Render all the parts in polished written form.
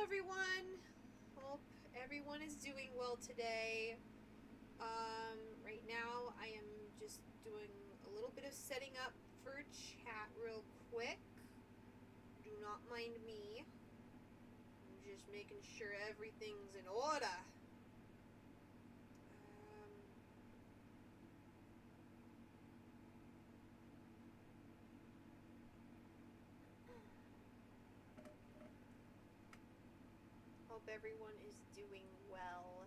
everyone. Hope everyone is doing well today. Right now I am just doing a little bit of setting up for chat real quick. Do not mind me. I'm just making sure everything's in order. Hope everyone is doing well.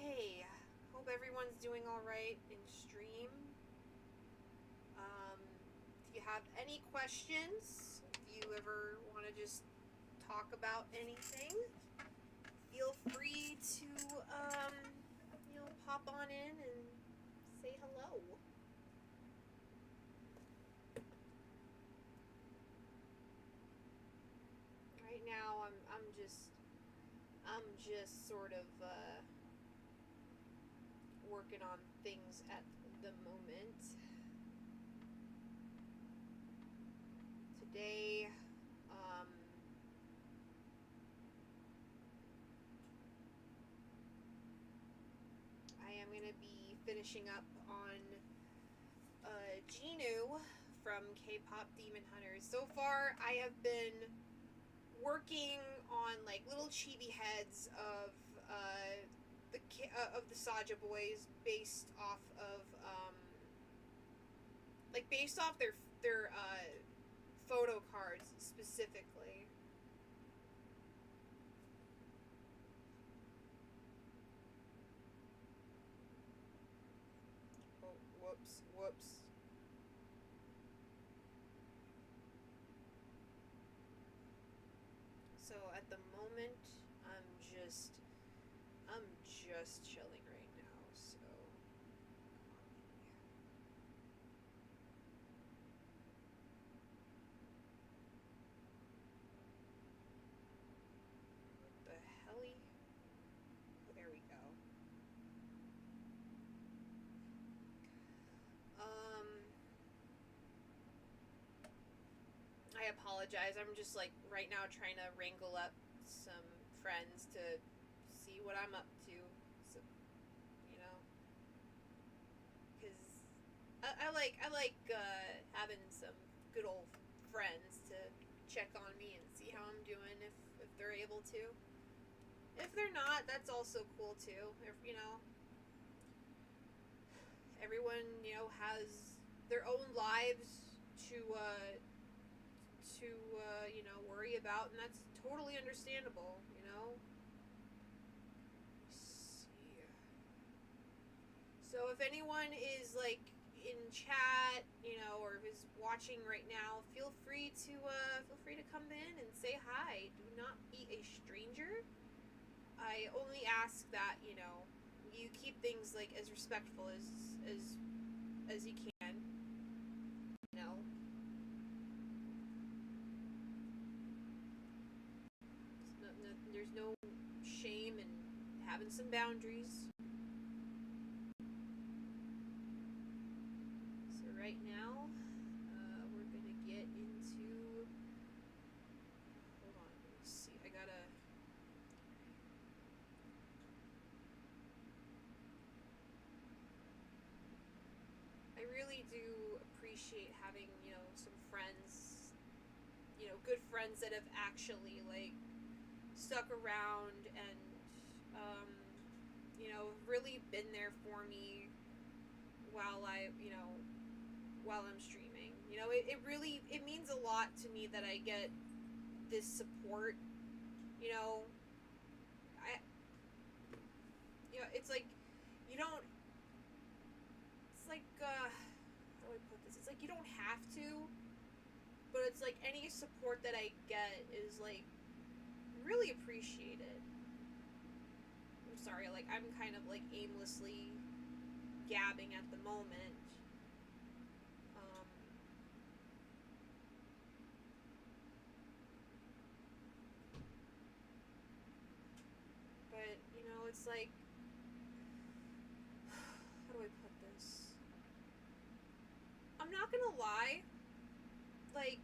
Okay, hope everyone's doing alright in stream. If you have any questions, if you ever want to just talk about anything, feel free to, pop on in and say hello. Right now, I'm just sort of working on things at the moment. Today, I am going to be finishing up on Genu from K-Pop Demon Hunters. So far, I have been working on like little chibi heads of the Saja boys based off of their photo cards specifically. Oh, whoops. So at the moment, I'm just chilling right now. So what the helly? Oh, there we go. I apologize. I'm just like right now trying to wrangle up some friends to see what I'm up to. So, because I like having some good old friends to check on me and see how I'm doing if they're able to. If they're not, that's also cool too. If everyone has their own lives to worry about, and that's totally understandable. See. So if anyone is like in chat, or is watching right now, feel free to come in and say hi. Do not be a stranger. I only ask that you keep things like as respectful as you can. There's no shame in having some boundaries. So right now, we're gonna get into. Hold on, let's see. I really do appreciate having some friends, good friends that have actually like stuck around and really been there for me while I'm streaming. It really means a lot to me that I get this support You know, I, it's like, you don't, it's like, how do I put this? It's like, you don't have to, but it's like, any support that I get is, like, really appreciated. I'm sorry, like, I'm kind of, like, aimlessly gabbing at the moment. Um, but, it's like, how do I put this? I'm not gonna lie, like,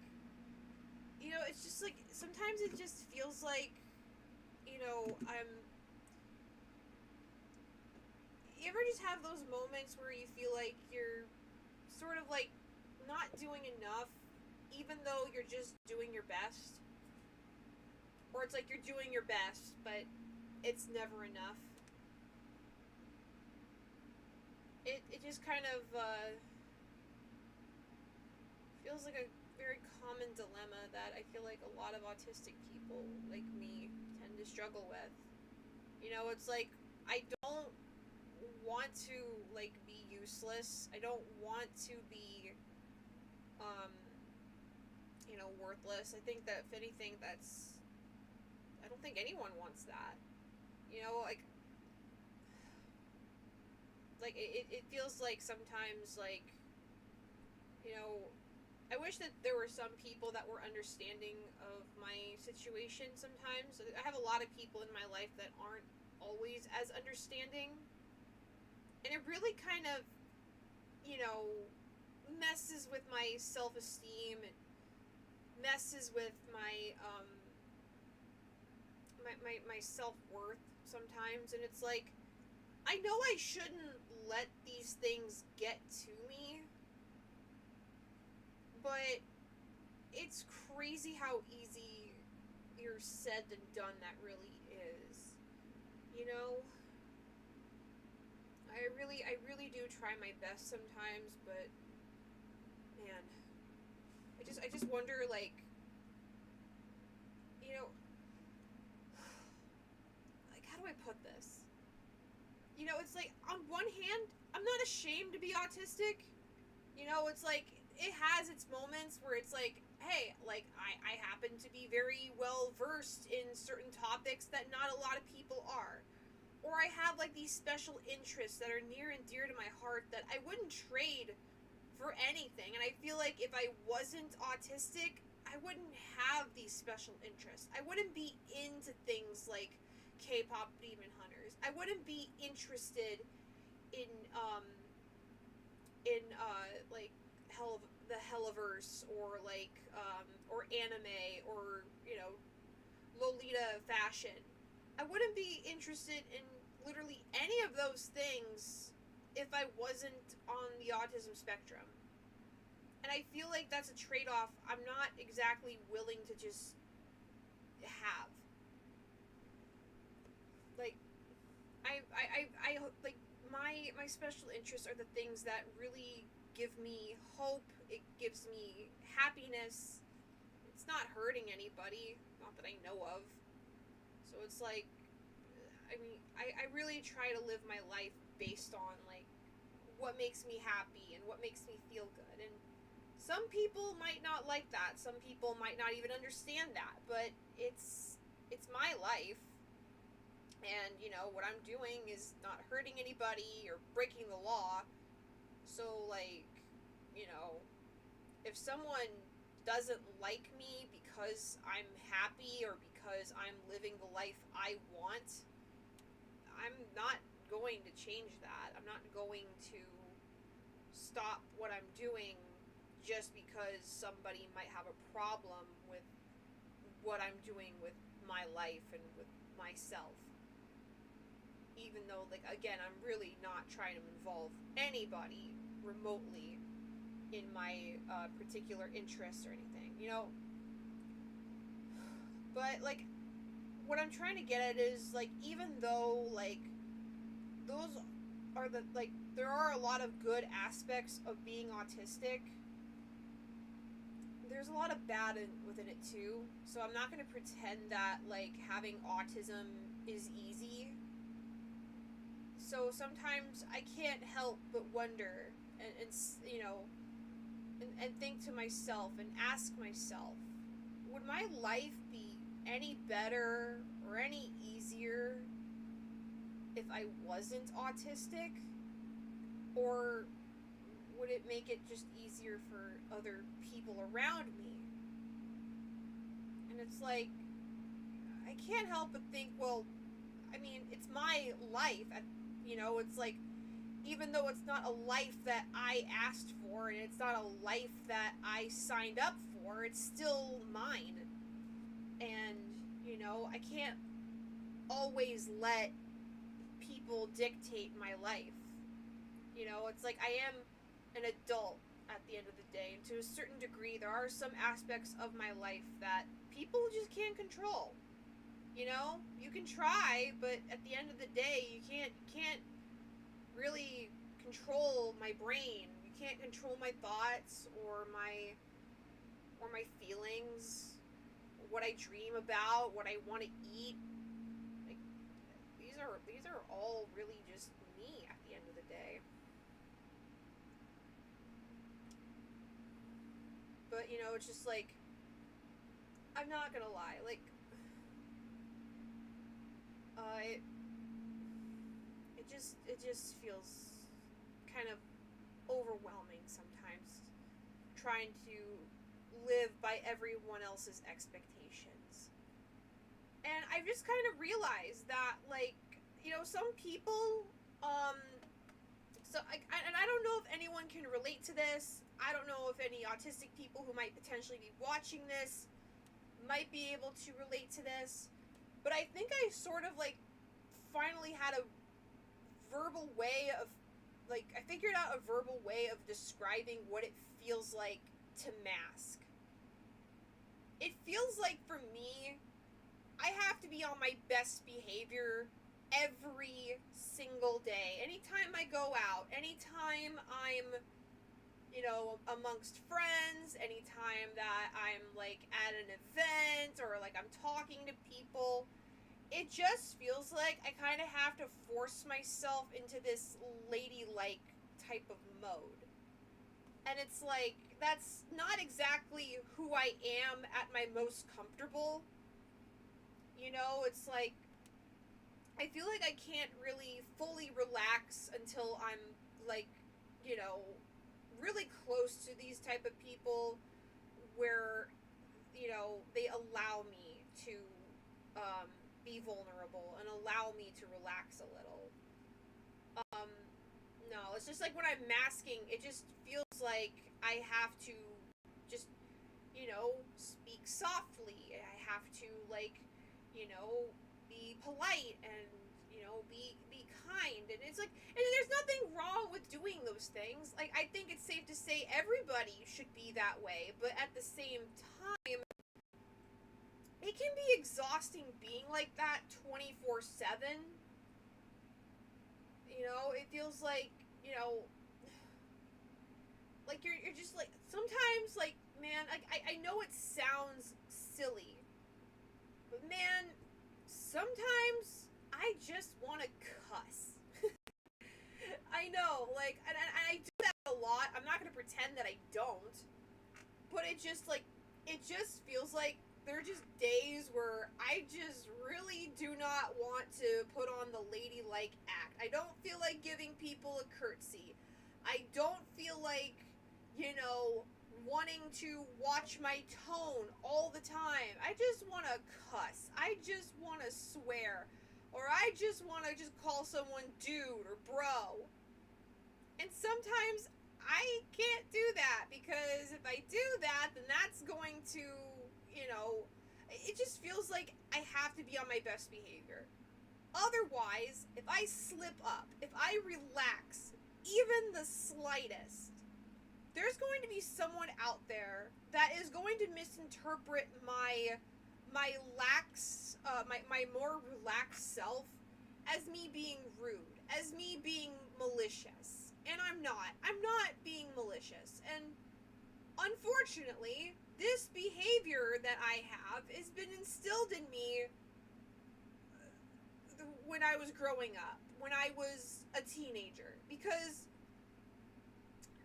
it's just like, sometimes it just feels like, I'm. You ever just have those moments where you feel like you're sort of like not doing enough, even though you're just doing your best? Or it's like you're doing your best, but it's never enough. It just kind of feels like a very common dilemma that I feel like a lot of autistic people like me tend to struggle with. It's like, I don't want to, like, be useless. I don't want to be, um, worthless. I think that, if anything, I don't think anyone wants that. Like, it feels like sometimes, like, you know, I wish that there were some people that were understanding of my situation sometimes. I have a lot of people in my life that aren't always as understanding. And it really kind of, messes with my self-esteem. It messes with my self-worth sometimes. And it's like, I know I shouldn't let these things get to me, but it's crazy how easier said than done that really is. You know? I really do try my best sometimes, but man, I just wonder, like, you know, like, how do I put this? It's like, on one hand, I'm not ashamed to be autistic. It's like, it has its moments where it's like, hey, like, I happen to be very well versed in certain topics that not a lot of people are. Or I have, like, these special interests that are near and dear to my heart that I wouldn't trade for anything. And I feel like if I wasn't autistic, I wouldn't have these special interests. I wouldn't be into things like K-pop Demon Hunters. I wouldn't be interested in like the Helliverse, or like or anime, or Lolita fashion. I wouldn't be interested in literally any of those things if I wasn't on the autism spectrum. And I feel like that's a trade-off I'm not exactly willing to just have. Like, I like, my special interests are the things that really give me hope. It gives me happiness. It's not hurting anybody, not that I know of. So it's like, I mean, I really try to live my life based on, like, what makes me happy and what makes me feel good. And some people might not like that. Some people might not even understand that. But it's my life. And, what I'm doing is not hurting anybody or breaking the law. So, like, if someone doesn't like me because I'm happy or because I'm living the life I want, I'm not going to change that. I'm not going to stop what I'm doing just because somebody might have a problem with what I'm doing with my life and with myself. Even though, like, again, I'm really not trying to involve anybody remotely in my particular interests or anything, But, like, what I'm trying to get at is, like, even though, like, those are like, there are a lot of good aspects of being autistic, there's a lot of bad within it too. So I'm not going to pretend that like having autism is easy. So sometimes I can't help but wonder and you know, and think to myself and ask myself, would my life be any better or any easier if I wasn't autistic? Or would it make it just easier for other people around me? And it's like, I can't help but think, well, I mean, it's my life. You know, it's like, even though it's not a life that I asked for and it's not a life that I signed up for, it's still mine. And, you know, I can't always let people dictate my life. You know, it's like I am an adult at the end of the day, and to a certain degree, there are some aspects of my life that people just can't control. You know, you can try, but at the end of the day, you can't really control my brain. You can't control my thoughts or my feelings, what I dream about, what I want to eat. Like these are all really just me at the end of the day. But you know, it's just like, I'm not gonna lie, like it just feels kind of overwhelming sometimes, trying to live by everyone else's expectations. And I've just kind of realized that, like, you know, some people, and I don't know if anyone can relate to this. I don't know if any autistic people who might potentially be watching this might be able to relate to this. But I think I sort of, like, finally had a verbal way of, like, I figured out a verbal way of describing what it feels like to mask. It feels like, for me, I have to be on my best behavior every single day. Anytime I go out, anytime I'm, you know, amongst friends, anytime that I'm, like, at an event or, like, I'm talking to people, it just feels like I kind of have to force myself into this ladylike type of mode. And it's like, that's not exactly who I am at my most comfortable. You know, it's like, I feel like I can't really fully relax until I'm, like, you know, really close to these type of people where, you know, they allow me to be vulnerable and allow me to relax a little. Um, no, it's just like when I'm masking, it just feels like I have to just, you know, speak softly. I have to, like, you know, be polite and, you know, be kind. And it's like, and there's nothing wrong with doing those things. Like, I think it's safe to say everybody should be that way, but at the same time, it can be exhausting being like that 24/7. You know, it feels like, you know, like you're just like, sometimes, like, man, I know it sounds silly, but man, sometimes I just want to cuss. I know, like, and I do that a lot. I'm not going to pretend that I don't, but it just feels like there are just days where I just really do not want to put on the ladylike act. I don't feel like giving people a curtsy. I don't feel like, you know, wanting to watch my tone all the time. I just want to cuss. I just want to swear. Or I just want to just call someone dude or bro. And sometimes I can't do that, because if I do that, then that's going to, you know, it just feels like I have to be on my best behavior. Otherwise, if I slip up, if I relax, even the slightest, there's going to be someone out there that is going to misinterpret my my more relaxed self as me being rude, as me being malicious. And I'm not being malicious. And unfortunately, this behavior that I have has been instilled in me when I was growing up, when I was a teenager, because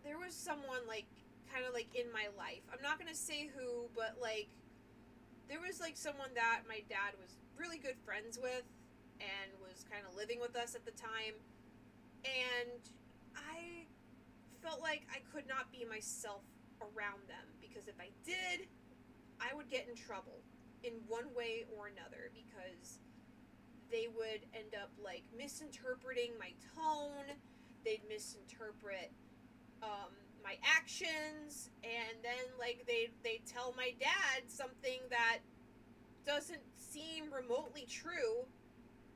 there was someone, like, kind of, like, in my life. I'm not gonna say who, but, like, there was, like, someone that my dad was really good friends with and was kind of living with us at the time, and I felt like I could not be myself around them, because if I did, I would get in trouble in one way or another, because they would end up, like, misinterpreting my tone, they'd misinterpret my actions, and then, like, they'd tell my dad something that doesn't seem remotely true,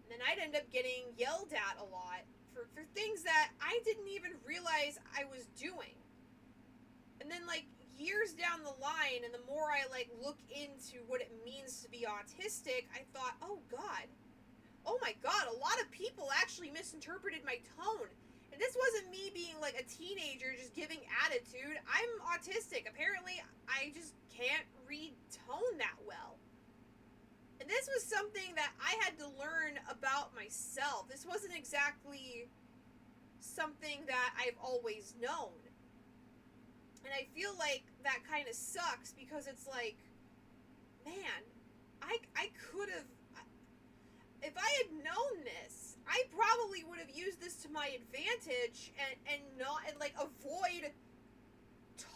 and then I'd end up getting yelled at a lot for things that I didn't even realize I was doing. And then, like, years down the line, and the more I, like, look into what it means to be autistic, I thought, oh my god, a lot of people actually misinterpreted my tone. And this wasn't me being, like, a teenager just giving attitude. I'm autistic. Apparently, I just can't read tone that well. And this was something that I had to learn about myself. This wasn't exactly something that I've always known. And I feel like that kind of sucks, because it's like, man, I could have, if I had known this, I probably would have used this to my advantage and not, and, like, avoid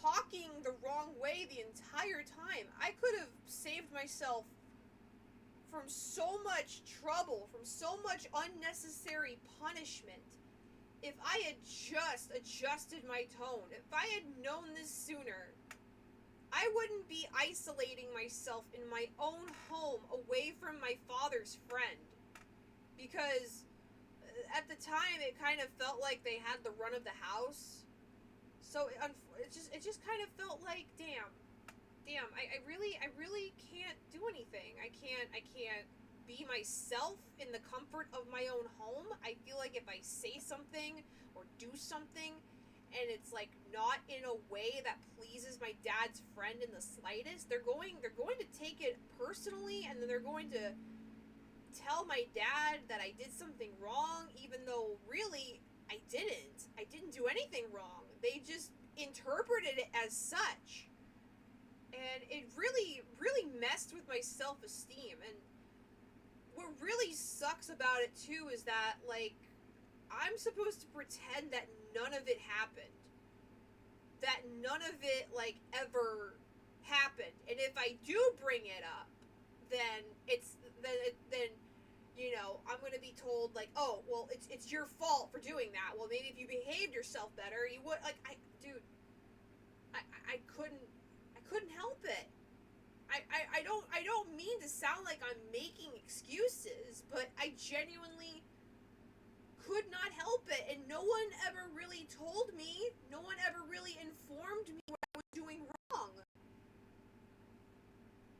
talking the wrong way the entire time. I could have saved myself from so much trouble, from so much unnecessary punishment, if I had just adjusted my tone. If I had known this sooner, I wouldn't be isolating myself in my own home away from my father's friend. Because at the time, it kind of felt like they had the run of the house. So it just kind of felt like, damn, I really can't do anything. I can't be myself in the comfort of my own home. I feel like if I say something or do something and it's, like, not in a way that pleases my dad's friend in the slightest, they're going to take it personally, and then they're going to tell my dad that I did something wrong, even though really I didn't do anything wrong. They just interpreted it as such. And it really messed with my self-esteem. And what really sucks about it too is that, like, I'm supposed to pretend that none of it happened. That none of it, like, ever happened. And if I do bring it up, then you know, I'm gonna be told, like, oh, well, it's your fault for doing that. Well, maybe if you behaved yourself better, you would, like, I couldn't help it. I don't mean to sound like I'm making excuses, but I genuinely could not help it, and no one ever really told me, no one ever really informed me what I was doing wrong.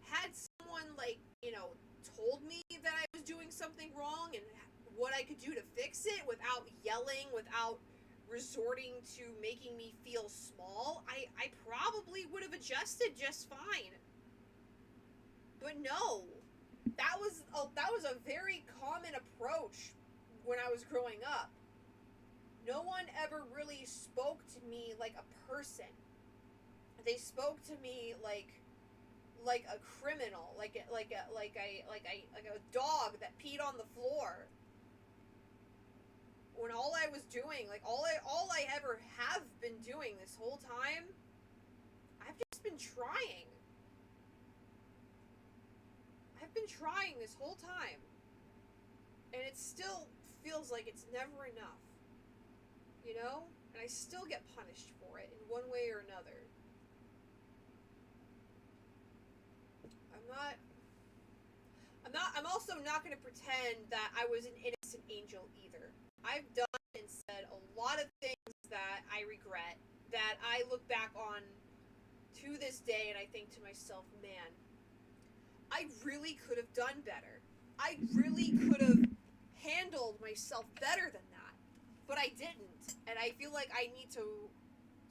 Had someone, like, you know, told me that I was doing something wrong and what I could do to fix it without yelling, without resorting to making me feel small, I probably would have adjusted just fine. But no, that was a very common approach when I was growing up. No one ever really spoke to me like a person. They spoke to me like a criminal, like a dog that peed on the floor. When all I was doing, like, all I ever have been doing this whole time, I've just been trying. I've been trying this whole time. And it still feels like it's never enough. You know? And I still get punished for it in one way or another. I'm also not going to pretend that I was an innocent angel either. I've done and said a lot of things that I regret, that I look back on to this day and I think to myself, man, I really could have done better. I really could have handled myself better than that. But I didn't. And I feel like I need to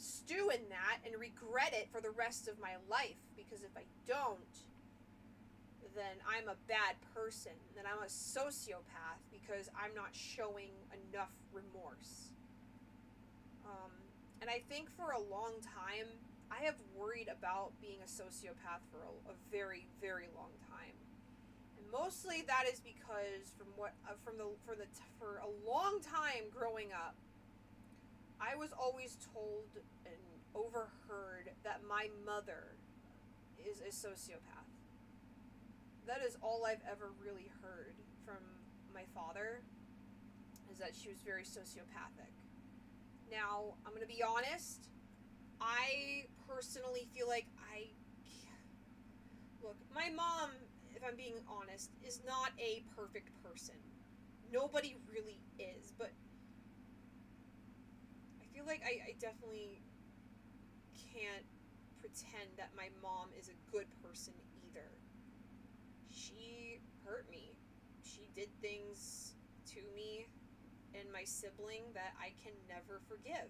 stew in that and regret it for the rest of my life, because if I don't, then I'm a bad person, then I'm a sociopath because I'm not showing enough remorse. And I think for a long time, I have worried about being a sociopath for a very, very long time. And mostly that is because for a long time growing up, I was always told and overheard that my mother is a sociopath. That is all I've ever really heard from my father, is that she was very sociopathic. Now, I'm going to be honest, I personally feel like look, my mom, if I'm being honest, is not a perfect person. Nobody really is, but I feel like I definitely can't pretend that my mom is a good person either. She hurt me. She did things to me and my sibling that I can never forgive,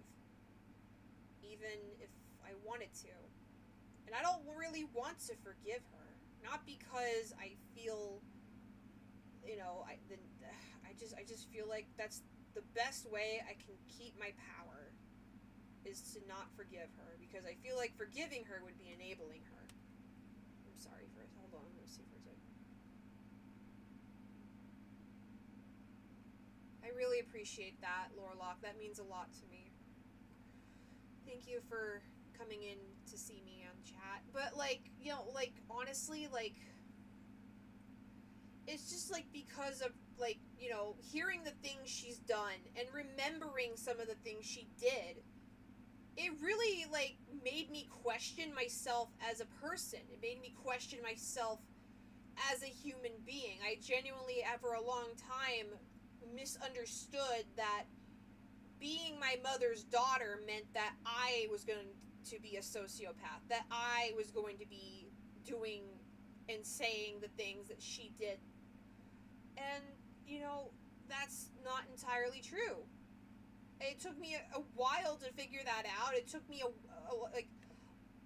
even if I wanted to. And I don't really want to forgive her, not because I feel, I just feel like that's the best way I can keep my power, is to not forgive her, because I feel like forgiving her would be enabling her. I'm sorry for it. Hold on, I'm gonna see for a second. I really appreciate that, Lorlock. That means a lot to me. Thank you for coming in to see me on chat. But, honestly, it's just, because of, hearing the things she's done and remembering some of the things she did, it really, made me question myself as a person. It made me question myself as a human being. I genuinely, for a long time, misunderstood that being my mother's daughter meant that I was going to be a sociopath, that I was going to be doing and saying the things that she did. And, that's not entirely true. It took me a while to figure that out. It took me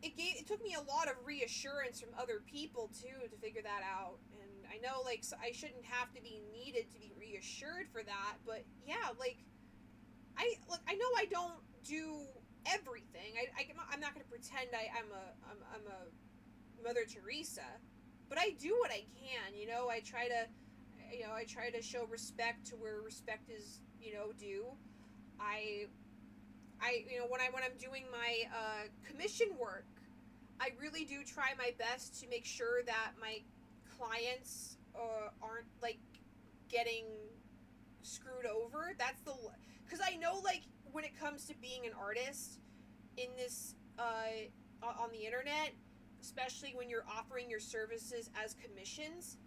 it took me a lot of reassurance from other people too to figure that out. And I know I shouldn't have to be needed to be reassured for that, but yeah, I know I don't do everything. I'm not going to pretend I'm a Mother Teresa, but I do what I can. I try to show respect to where respect is due. I when I'm doing my commission work, I really do try my best to make sure that my clients aren't getting screwed over. Because I know when it comes to being an artist in this on the internet, especially when you're offering your services as commissions,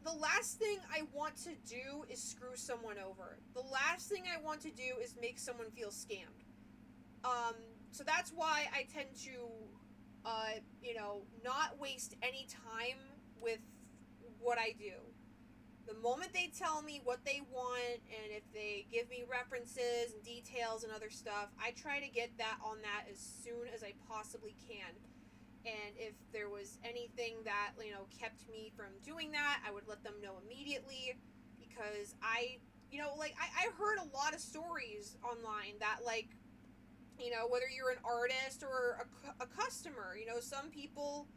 the last thing I want to do is screw someone over. The last thing I want to do is make someone feel scammed. So that's why I tend to, not waste any time with what I do. The moment they tell me what they want, and if they give me references and details and other stuff, I try to get that on that as soon as I possibly can. And if there was anything that, kept me from doing that, I would let them know immediately, because I heard a lot of stories online that, whether you're an artist or a customer, some people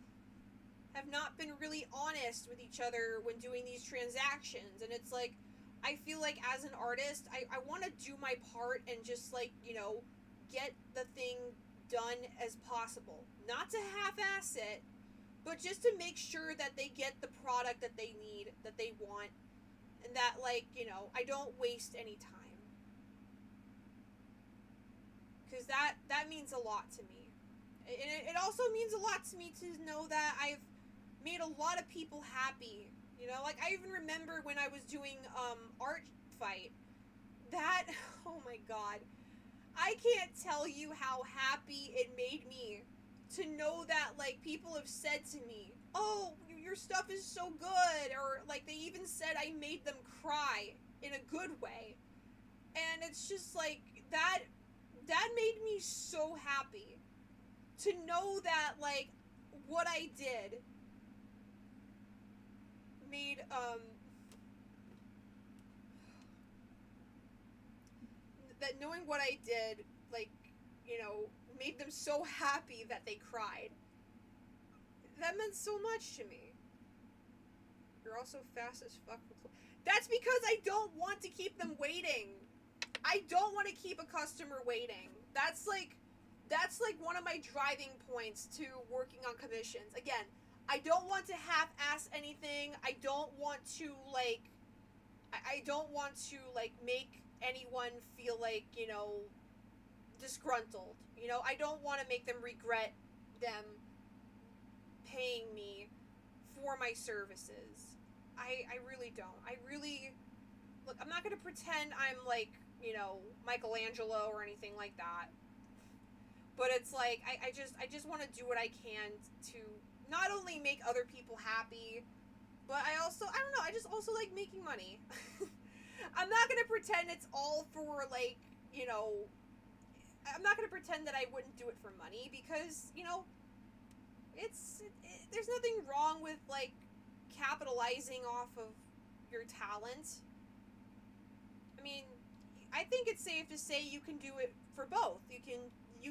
have not been really honest with each other when doing these transactions. And it's I feel like as an artist, I want to do my part and just get the thing done as possible. Not to half-ass it, but just to make sure that they get the product that they need, that they want, and that I don't waste any time. Because that means a lot to me. And it also means a lot to me to know that I've made a lot of people happy. I even remember when I was doing Art Fight. That, oh my god. I can't tell you how happy it made me to know that, people have said to me, oh, your stuff is so good, or, they even said I made them cry in a good way. And it's just, that that made me so happy to know that, like, what I did made, that knowing what I did, like, you know, made them so happy that they cried. That meant so much to me. You're also fast as fuck. That's because I don't want to keep them waiting. I don't want to keep a customer waiting. That's like one of my driving points to working on commissions. Again, I don't want to half-ass anything. I don't want to, like, make anyone feel like, you know, disgruntled. You know, I don't want to make them regret them paying me for my services. I really don't. Look, I'm not going to pretend I'm, like, you know, Michelangelo or anything like that. But it's like, I just want to do what I can to not only make other people happy, but I don't know, I just also like making money. I'm not going to pretend it's all for, like, you know, I'm not going to pretend that I wouldn't do it for money, because, you know, there's nothing wrong with, like, capitalizing off of your talent. I mean, I think it's safe to say you can do it for both. You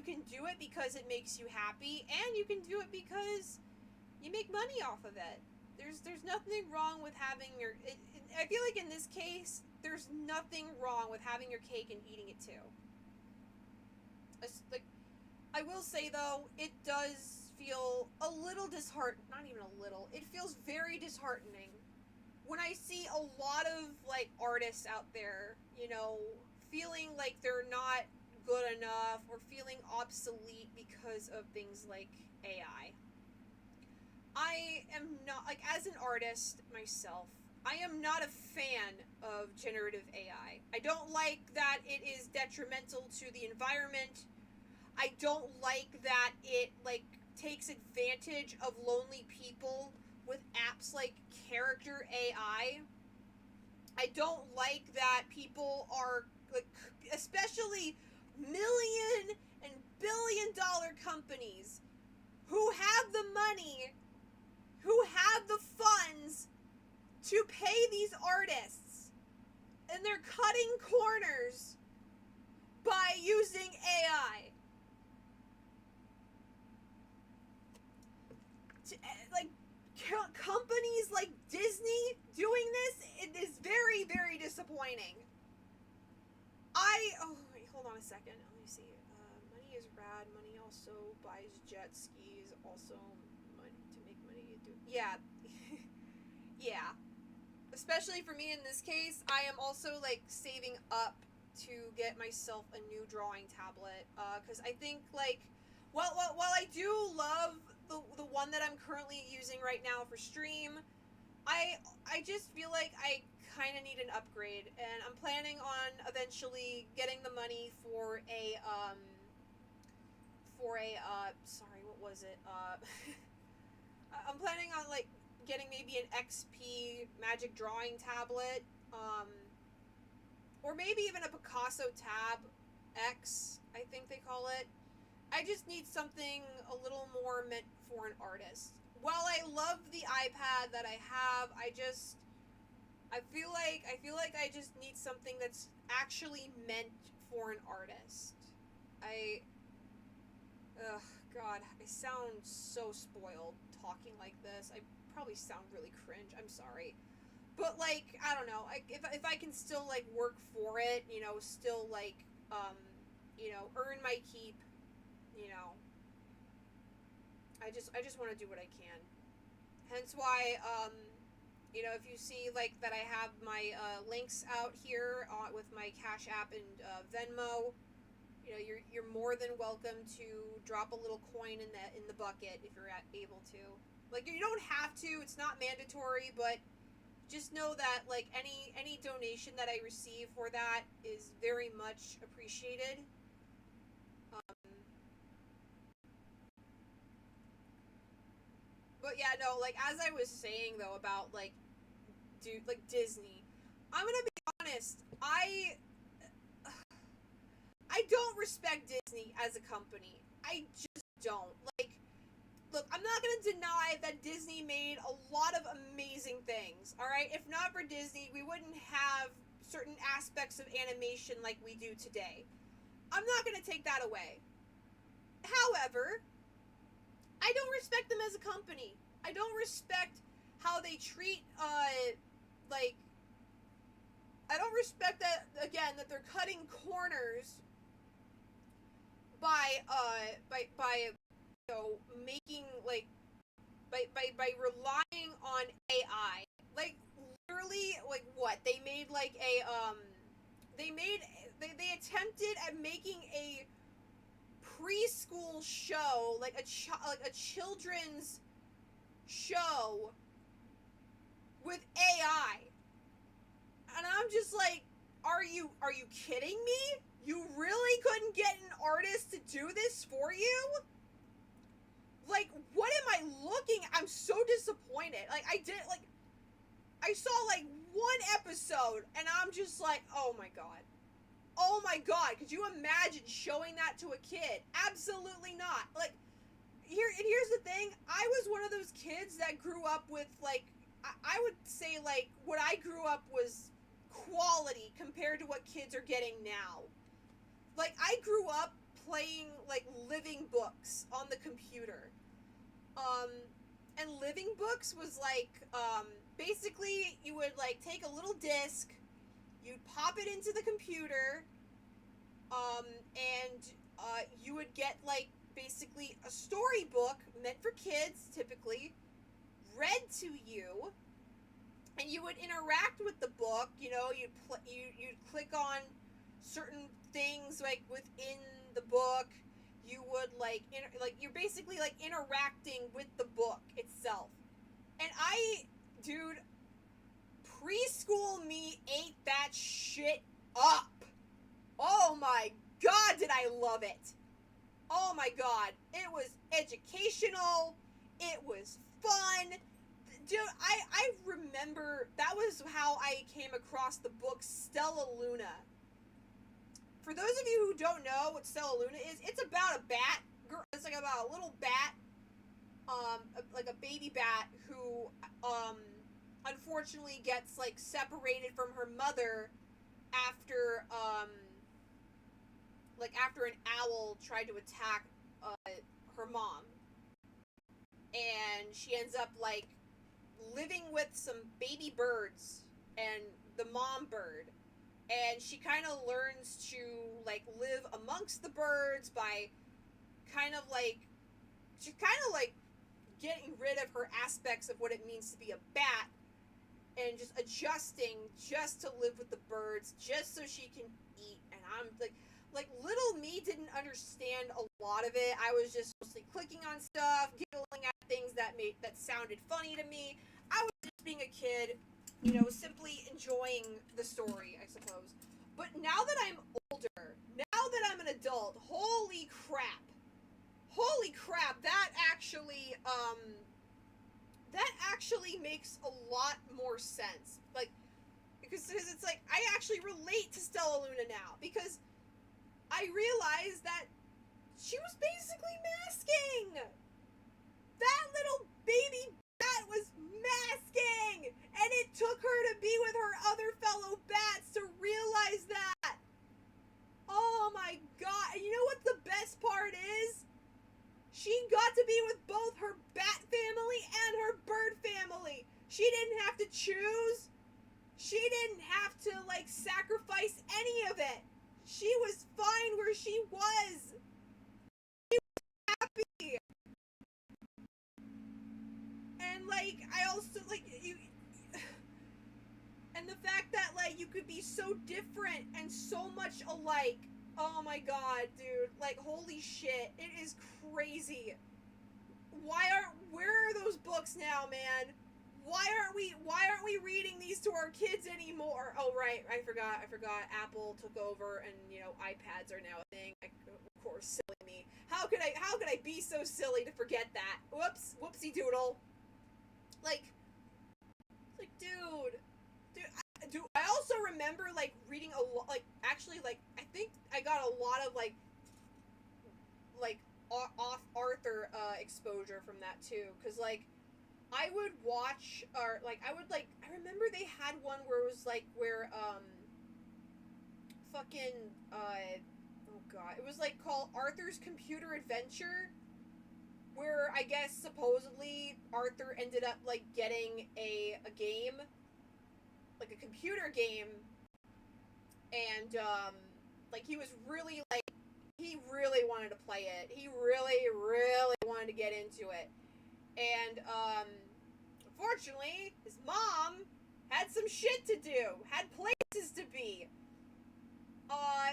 can do it because it makes you happy, and you can do it because you make money off of it. There's nothing wrong with having your... I feel like in this case, there's nothing wrong with having your cake and eating it too. Like, I will say, though, it does feel a little disheartening. Not even a little. It feels very disheartening when I see a lot of, like, artists out there, you know, feeling like they're not good enough or feeling obsolete because of things like AI. I am not, like, as an artist myself, I am not a fan of generative AI. I don't like that it is detrimental to the environment. I don't like that it, like, takes advantage of lonely people with apps like Character AI. I don't like that people are, like, especially million and billion-dollar companies who have the money, who have the funds to pay these artists, and they're cutting corners by using AI. Like, companies like Disney doing this, it is very, very disappointing. Oh, wait, hold on a second. Let me see. Money is rad. Money also buys jet skis. Also, money to make money. Yeah. Yeah. Especially for me in this case, I am also, like, saving up to get myself a new drawing tablet. Because I think, like, while I do love the one that I'm currently using right now for stream, I just feel like I kind of need an upgrade, and I'm planning on eventually getting the money for a sorry, what was it? I'm planning on, like, getting maybe an XP magic drawing tablet, or maybe even a Picasso Tab X, I think they call it. I just need something a little more meant for an artist. While I love the iPad that I have, I feel like I just need something that's actually meant for an artist. God, I sound so spoiled talking like this. I probably sound really cringe. I'm sorry. But, like, I don't know. If I can still, like, work for it, you know, still, like, you know, earn my keep, you know, I just want to do what I can. Hence why, you know, if you see, like, that I have my links out here with my Cash App and Venmo, you know, you're more than welcome to drop a little coin in the bucket if you're able to. Like, you don't have to; it's not mandatory, but just know that, like, any donation that I receive for that is very much appreciated. But yeah, no, like, as I was saying though about, like, Disney, I'm gonna be honest. I don't respect Disney as a company. I just don't. Like, look, I'm not going to deny that Disney made a lot of amazing things, alright? If not for Disney, we wouldn't have certain aspects of animation like we do today. I'm not going to take that away. However, I don't respect them as a company. I don't respect how they treat, like, I don't respect that, again, that they're cutting corners by you know, making, like, by relying on AI. Like, literally, like, what? They made, like, they attempted at making a preschool show, like a children's show with AI. And I'm just like, are you kidding me? You really couldn't get an artist to do this for you? Like, what am I looking at? I'm so disappointed. Like, I saw, like, one episode, and I'm just like, oh my god. Oh my god, could you imagine showing that to a kid? Absolutely not. Like, here's the thing. I was one of those kids that grew up with, like, I would say, like, what I grew up was quality compared to what kids are getting now. Like, I grew up playing, like, living books on the computer. And living books was, like, basically, you would, like, take a little disc, you'd pop it into the computer, and you would get, like, basically a storybook meant for kids, typically, read to you, and you would interact with the book. You know, you'd click on certain things, like, within the book. You would, like, you're basically, like, interacting with the book itself. And dude, preschool me ate that shit up. Oh my god, did I love it. Oh my god. It was educational. It was fun. Dude, I remember, that was how I came across the book Stellaluna. For those of you who don't know what Stellaluna is, it's about a bat. It's like about a little bat, like a baby bat who, unfortunately gets, like, separated from her mother after, after an owl tried to attack, her mom. And she ends up, like, living with some baby birds and the mom bird. And she kind of learns to, like, live amongst the birds by kind of, like, she's kind of, like, getting rid of her aspects of what it means to be a bat and just adjusting just to live with the birds, just so she can eat. And I'm, like, little me didn't understand a lot of it. I was just mostly clicking on stuff, giggling at things that sounded funny to me. I was just being a kid, you know, simply enjoying the story, I suppose. But now that I'm older, now that I'm an adult, holy crap, that actually makes a lot more sense. Like, because it's like, I actually relate to Stellaluna now, because I realized that she was basically masking. That little baby bat was masking, and it took her to be with her other fellow bats to realize that. Oh my god. And you know what the best part is? She got to be with both her bat family and her bird family. She didn't have to choose. She didn't have to, like, sacrifice any of it. She was fine where she was. She was happy. And, like, I also, like, and the fact that, like, you could be so different and so much alike. Oh my god, dude. Like, holy shit. It is crazy. Where are those books now, man? Why aren't we reading these to our kids anymore? Oh, right. I forgot. Apple took over, and, you know, iPads are now a thing. Of course, silly me. How could I be so silly to forget that? Whoops. Whoopsie doodle. Like, dude, I also remember, like, reading actually, like, I think I got a lot of like off Arthur exposure from that too, because like I would watch, or like I would like, I remember they had one where it was like where fucking oh god, it was like called Arthur's Computer Adventure, where I guess supposedly Arthur ended up like getting a game, like a computer game, and like he was really like, he really wanted to play it. He really, really wanted to get into it. And unfortunately, his mom had some shit to do, had places to be.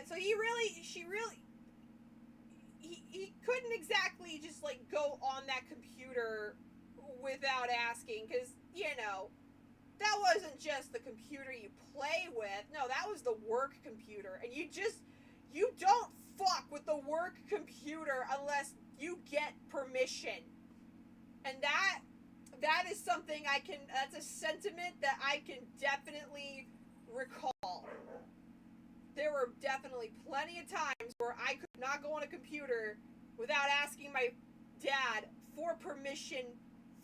So he couldn't exactly just like go on that computer without asking, because you know that wasn't just the computer you play with. No, that was the work computer, and you don't fuck with the work computer unless you get permission. And that is something that's a sentiment that I can definitely recall. There were definitely plenty of times where I could not go on a computer without asking my dad for permission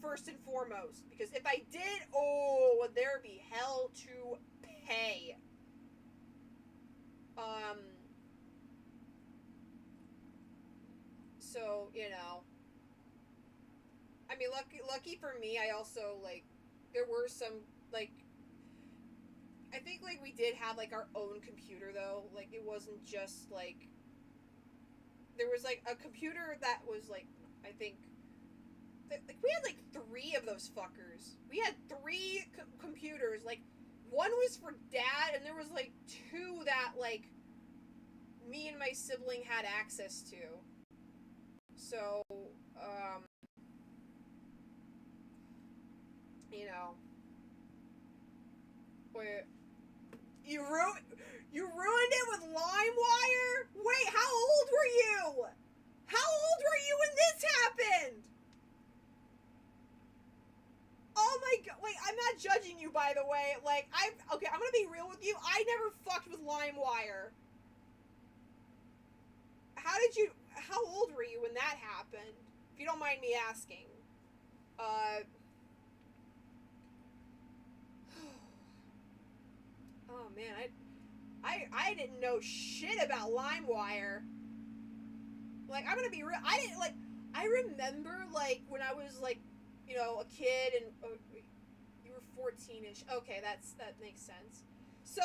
first and foremost. Because if I did, would there be hell to pay. So, you know, I mean, lucky for me, I also, like, there were some, like, I think, like, we did have, like, our own computer, though. Like, it wasn't just, like, there was, like, a computer that was, like, I think, like, we had, like, 3 of those fuckers. We had 3 computers. Like, one was for dad, and there was, like, 2 that, like, me and my sibling had access to. So, you know, wait, you ruined it with LimeWire? Wait, how old were you? How old were you when this happened? Oh my god, wait, I'm not judging you, by the way. Like, I'm gonna be real with you. I never fucked with LimeWire. How old were you when that happened? If you don't mind me asking. Oh man, I didn't know shit about LimeWire. Like, I'm gonna be real, I remember, like, when I was, like, you know, a kid, and, you were 14-ish. Okay, that makes sense. So,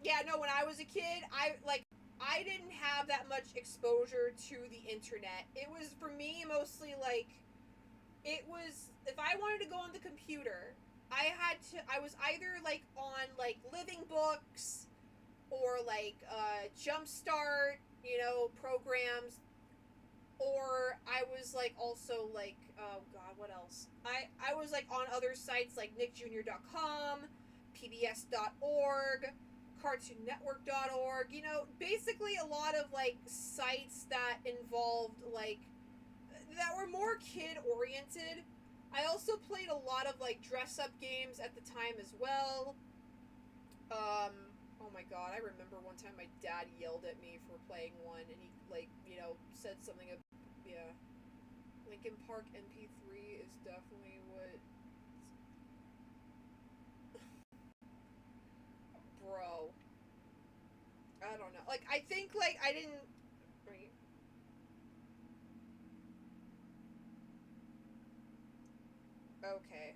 yeah, no, when I was a kid, I didn't have that much exposure to the internet. It was, for me, mostly, like, it was, if I wanted to go on the computer, I was either, like, on, like, Living Books, or, like, Jumpstart, you know, programs, or I was, like, also, like, oh god, what else? I was, like, on other sites, like nickjr.com, pbs.org, cartoonnetwork.org, you know, basically a lot of, like, sites that involved, like, that were more kid-oriented. I also played a lot of, like, dress-up games at the time as well. Oh my god, I remember one time my dad yelled at me for playing one, and he, like, you know, said something of, yeah, Linkin Park MP3 is definitely what... Bro. I don't know. Like, I think, like, I didn't... Wait. Okay.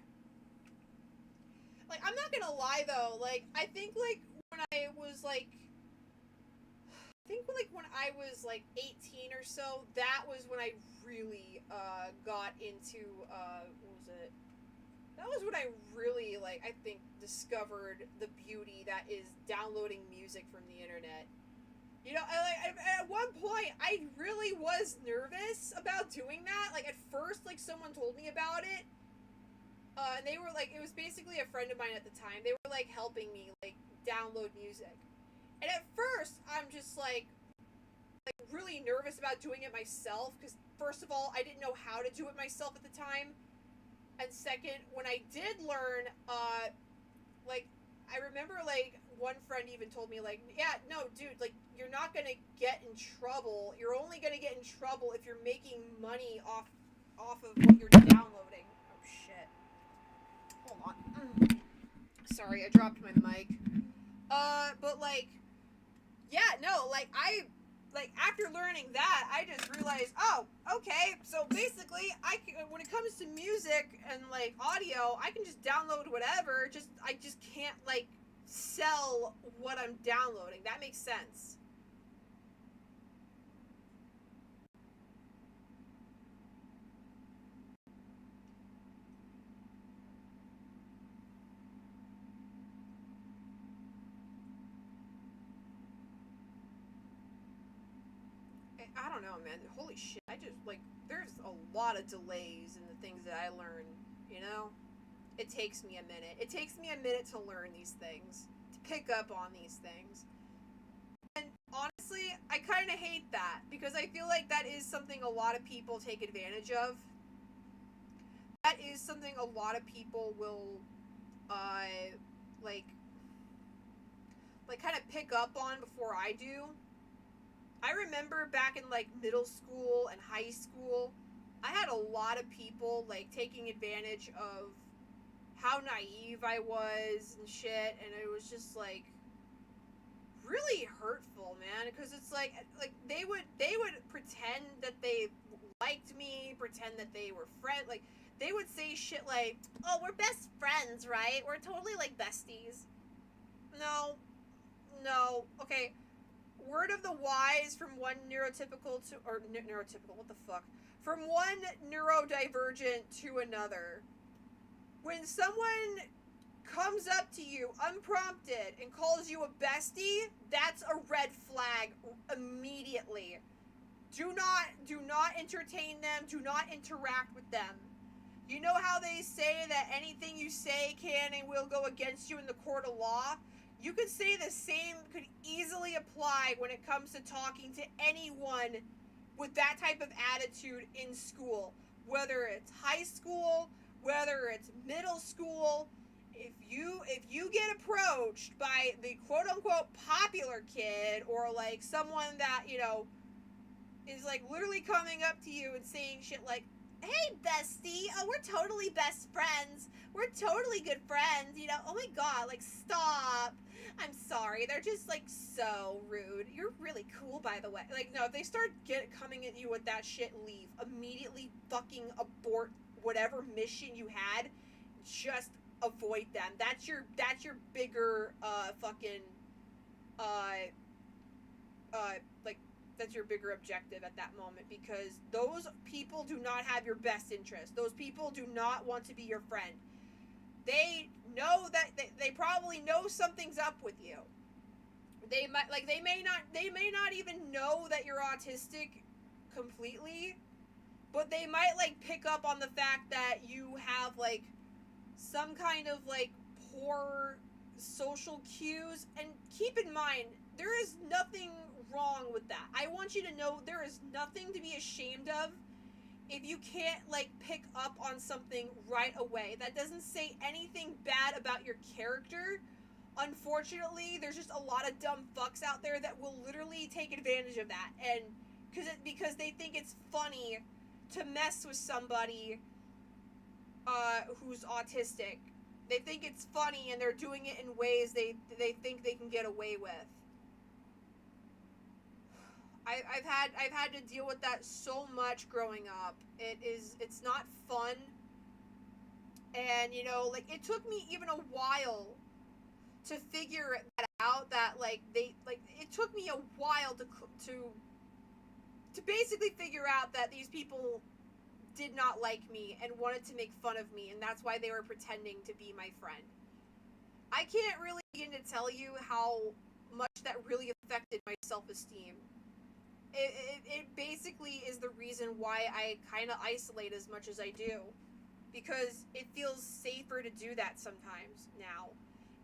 Like, I'm not gonna lie, though. Like, I think, like, when I was, like... I think, like, when I was, like, 18 or so, that was when I really, got into, what was it? That was when I really, like, I think, discovered the beauty that is downloading music from the internet. You know, at one point, I really was nervous about doing that. Like, at first, like, someone told me about it. And they were, like, it was basically a friend of mine at the time. They were, like, helping me, like, download music. And at first, I'm just, like really nervous about doing it myself. Because, first of all, I didn't know how to do it myself at the time. And second, when I did learn, like, I remember, like, one friend even told me, like, yeah, no, dude, like, you're not gonna get in trouble. You're only gonna get in trouble if you're making money off of what you're downloading. Oh, shit. Hold on. Sorry, I dropped my mic. But, like, yeah, no, like, after learning that, I just realized, oh, okay, so basically, when it comes to music and, like, audio, I can just download whatever, I just can't, like, sell what I'm downloading. That makes sense. I don't know, man. Holy shit. I just, like, there's a lot of delays in the things that I learn, you know? It takes me a minute. It takes me a minute to learn these things, to pick up on these things. And honestly, I kind of hate that, because I feel like that is something a lot of people take advantage of. That is something a lot of people will, like kind of pick up on before I do. I remember back in, like, middle school and high school, I had a lot of people, like, taking advantage of how naive I was and shit, and it was just, like, really hurtful, man, because it's like they would pretend that they liked me, pretend that they were like, they would say shit like, oh, we're best friends, right? We're totally, like, besties. No, okay, word of the wise from one neurotypical to, or neurotypical, what the fuck? From one neurodivergent to another. When someone comes up to you unprompted and calls you a bestie, that's a red flag immediately. Do not entertain them. Do not interact with them. You know how they say that anything you say can and will go against you in the court of law? You could say the same could easily apply when it comes to talking to anyone with that type of attitude in school. Whether it's high school, whether it's middle school, if you get approached by the quote unquote popular kid, or like someone that, you know, is like literally coming up to you and saying shit like, hey, bestie, oh, we're totally best friends, we're totally good friends, you know, oh my god, like, stop, I'm sorry, they're just, like, so rude, you're really cool, by the way. Like, no, if they start coming at you with that shit, leave. Immediately fucking abort whatever mission you had. Just avoid them. That's your bigger, fucking, like, that's your bigger objective at that moment, because those people do not have your best interest. Those people do not want to be your friend. They know that they probably know something's up with you. They may not even know that you're autistic completely, but they might, like, pick up on the fact that you have, like, some kind of, like, poor social cues. And keep in mind, there is nothing wrong with that. I want you to know there is nothing to be ashamed of if you can't, like, pick up on something right away. That doesn't say anything bad about your character. Unfortunately, there's just a lot of dumb fucks out there that will literally take advantage of that, and because they think it's funny to mess with somebody who's autistic. They think it's funny, and they're doing it in ways they think they can get away with. I've had to deal with that so much growing up. It's not fun. And, you know, like, it took me even a while to figure that out, that, like, it took me a while to basically figure out that these people did not like me and wanted to make fun of me, and that's why they were pretending to be my friend. I can't really begin to tell you how much that really affected my self-esteem. It basically is the reason why I kind of isolate as much as I do, because it feels safer to do that sometimes now.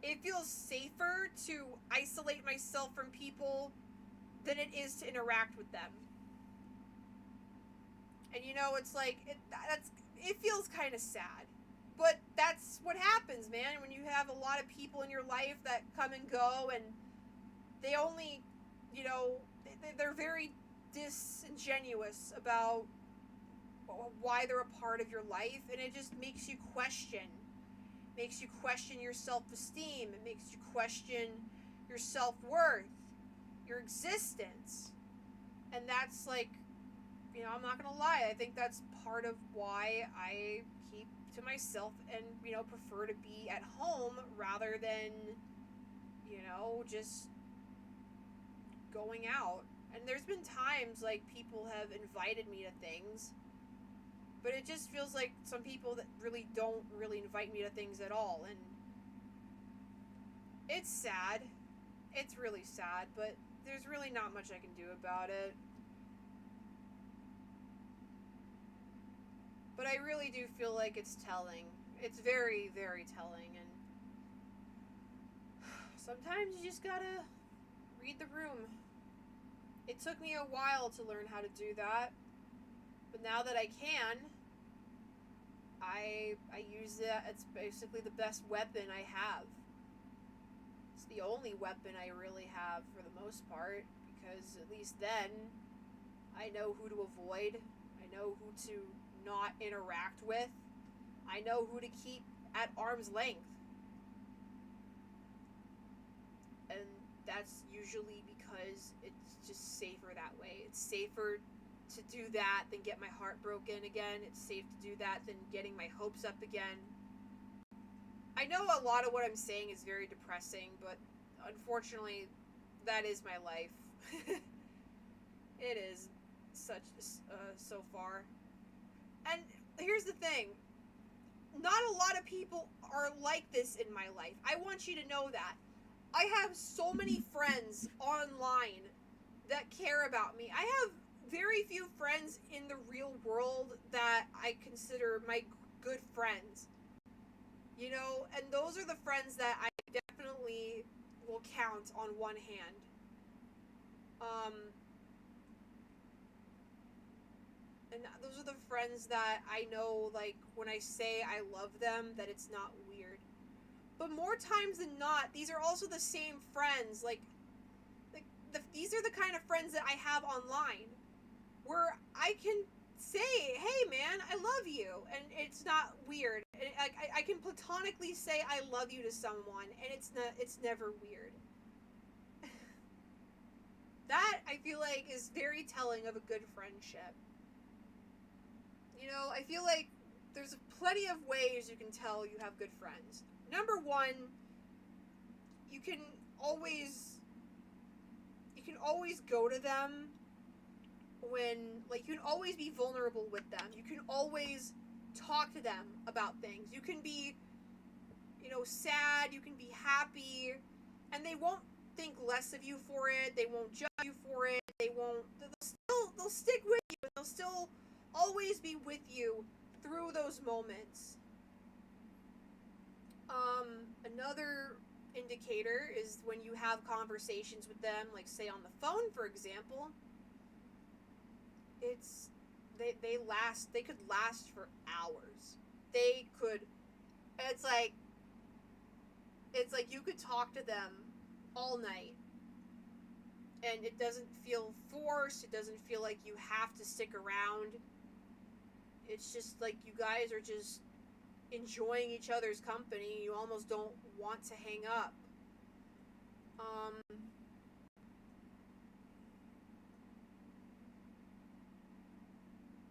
It feels safer to isolate myself from people than it is to interact with them. And, you know, it's like, it feels kind of sad. But that's what happens happens, man, when you have a lot of people in your life that come and go, and they only, they're very disingenuous about why they're a part of your life, and it just makes you question your self-esteem. It makes you question your self-worth, your existence. And that's like, I'm not gonna lie, I think that's part of why I keep to myself and, prefer to be at home rather than, just going out. And there's been times, like, people have invited me to things, but it just feels like some people that really don't really invite me to things at all. And it's sad. It's really sad, but there's really not much I can do about it. But I really do feel like it's telling. It's very, very telling. And sometimes you just gotta read the room. It took me a while to learn how to do that. But now that I can, I use it. It's basically the best weapon I have. It's the only weapon I really have for the most part, because at least then I know who to avoid. I know who to not interact with. I know who to keep at arm's length. And that's usually because it's just safer that way. It's safer to do that than get my heart broken again. It's safe to do that than getting my hopes up again. I know a lot of what I'm saying is very depressing, but unfortunately, that is my life. It is such so far. And here's the thing. Not a lot of people are like this in my life. I want you to know that. I have so many friends online that care about me. I have very few friends in the real world that I consider my good friends. And those are the friends that I definitely will count on one hand. And those are the friends that I know, like, when I say I love them, that it's not weird. But more times than not, these are also the same friends. These are the kind of friends that I have online, where I can say, hey man, I love you, and it's not weird. And I can platonically say I love you to someone, and it's never weird. That, I feel like, is very telling of a good friendship. I feel like there's plenty of ways you can tell you have good friends. Number one, you can always go to them when, like, you can always be vulnerable with them. You can always talk to them about things. You can be, sad, you can be happy, and they won't think less of you for it. They won't judge you for it. They'll stick with you, and they'll still always be with you through those moments. Another indicator is when you have conversations with them, like, say, on the phone, for example. They could last for hours. It's like you could talk to them all night, and it doesn't feel forced. It doesn't feel like you have to stick around. It's just like you guys are just enjoying each other's company. You almost don't want to hang up.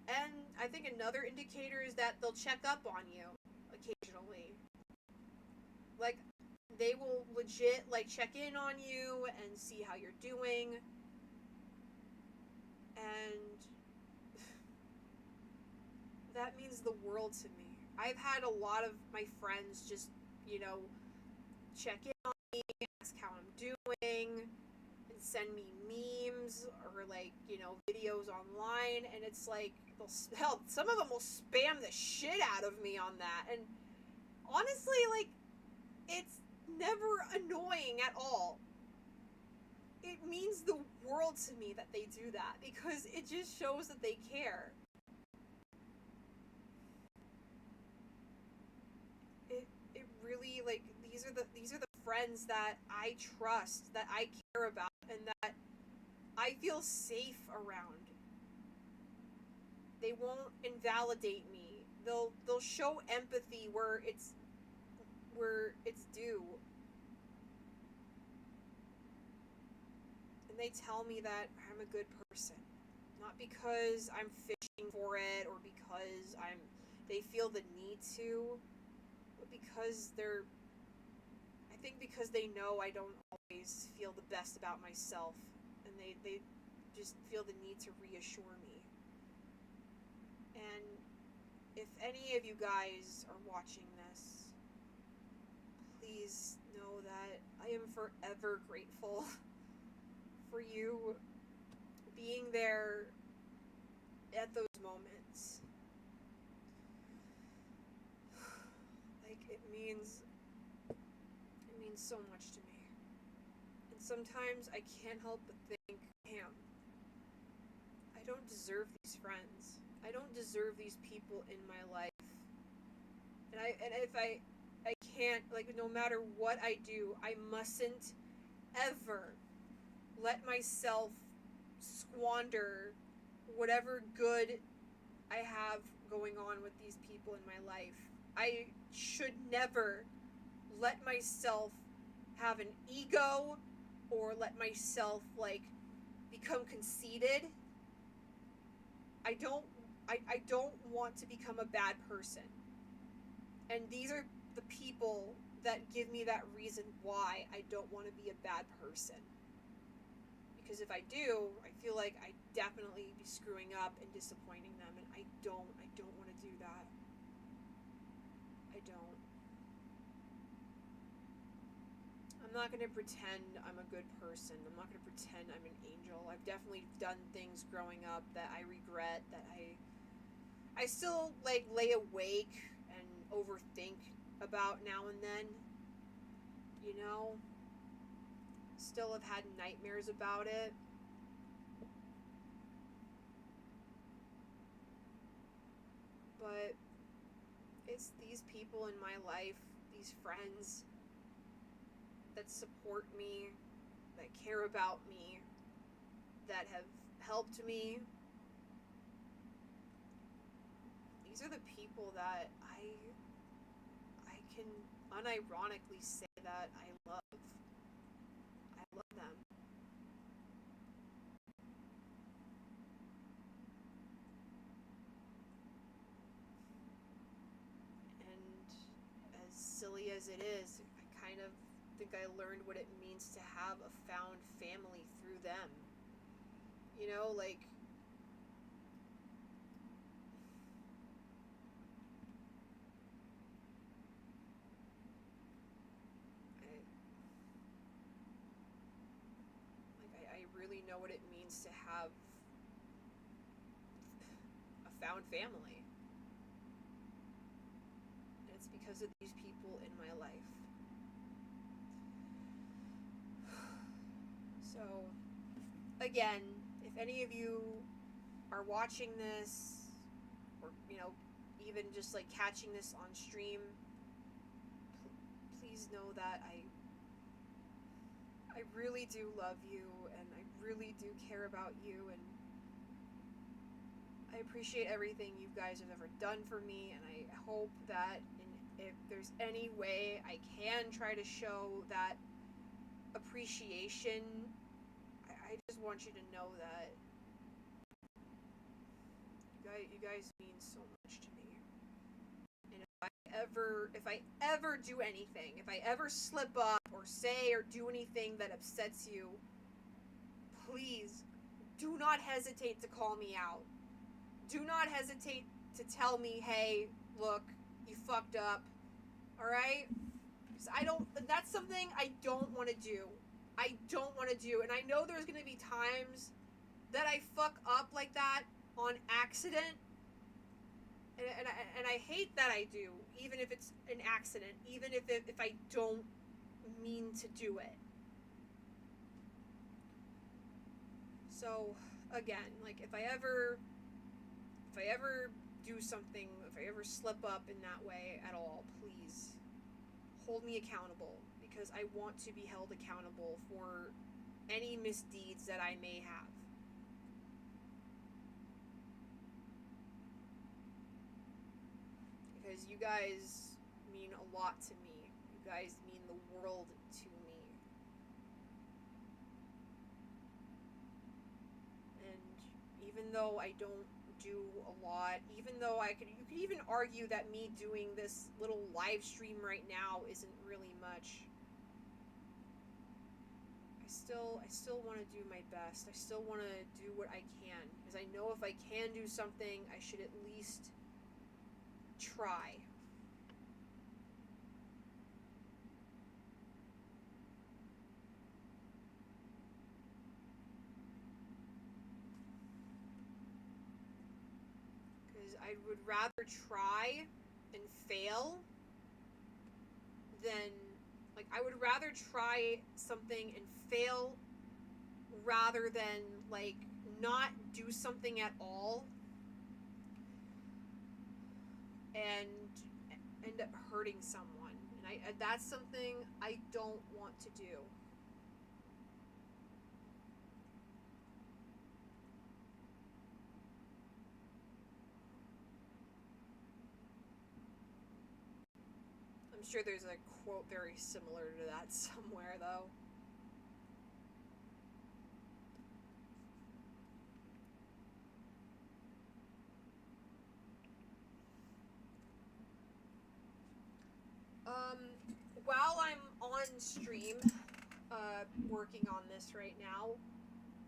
And I think another indicator is that they'll check up on you occasionally. Like, they will legit, like, check in on you and see how you're doing. And that means the world to me. I've had a lot of my friends just, check in on me, ask how I'm doing, and send me memes or, like, videos online, and it's like, some of them will spam the shit out of me on that, and honestly, like, it's never annoying at all. It means the world to me that they do that, because it just shows that they care. It really be like, these are the friends that I trust, that I care about, and that I feel safe around. They won't invalidate me. They'll show empathy where it's due. And they tell me that I'm a good person. Not because I'm fishing for it or because they feel the need to, but because I think because they know I don't always feel the best about myself, and they just feel the need to reassure me. And if any of you guys are watching this, please know that I am forever grateful for you being there at those moments. Like, it means so much to me. And sometimes I can't help but think, damn, I don't deserve these friends. I don't deserve these people in my life. And if I can't, like, no matter what I do, I mustn't ever let myself squander whatever good I have going on with these people in my life. I should never let myself have an ego or let myself, like, become conceited. I don't want to become a bad person. And these are the people that give me that reason why I don't want to be a bad person. Because if I do, I feel like I'd definitely be screwing up and disappointing them, and I don't want to do that. I don't. I'm not going to pretend I'm a good person. I'm not going to pretend I'm an angel. I've definitely done things growing up that I regret, that I still, like, lay awake and overthink about now and then. You know? Still have had nightmares about it. But it's these people in my life, these friends that support me, that care about me, that have helped me. These are the people that I can unironically say that I love. I love them. And as silly as it is, I kind of think I learned what it means to have a found family through them. You know, like, I really know what it means to have a found family. And it's because of these people in my life. So, again, if any of you are watching this, or, you know, even just, like, catching this on stream, please know that I really do love you, and I really do care about you, and I appreciate everything you guys have ever done for me, and I hope that if there's any way I can try to show that appreciation, I just want you to know that you guys mean so much to me. And if I ever do anything, if I ever slip up or say or do anything that upsets you, please do not hesitate to call me out. Do not hesitate to tell me, hey, look, you fucked up. Alright? That's something I don't want to do. I don't want to do. And I know there's going to be times that I fuck up like that on accident. And I hate that I do, even if it's an accident, even if I don't mean to do it. So, again, like, if I ever do something, if I ever slip up in that way at all, please hold me accountable, because I want to be held accountable for any misdeeds that I may have. Because you guys mean a lot to me. You guys mean the world to me. And even though I don't do a lot, even though you could even argue that me doing this little live stream right now isn't really much, I still want to do my best. I still want to do what I can, because I know if I can do something, I should at least try. Because I would rather try and fail than, like, I would rather try something and fail rather than, like, not do something at all and end up hurting someone. And that's something I don't want to do. I'm sure there's a quote very similar to that somewhere, though. While I'm on stream, working on this right now,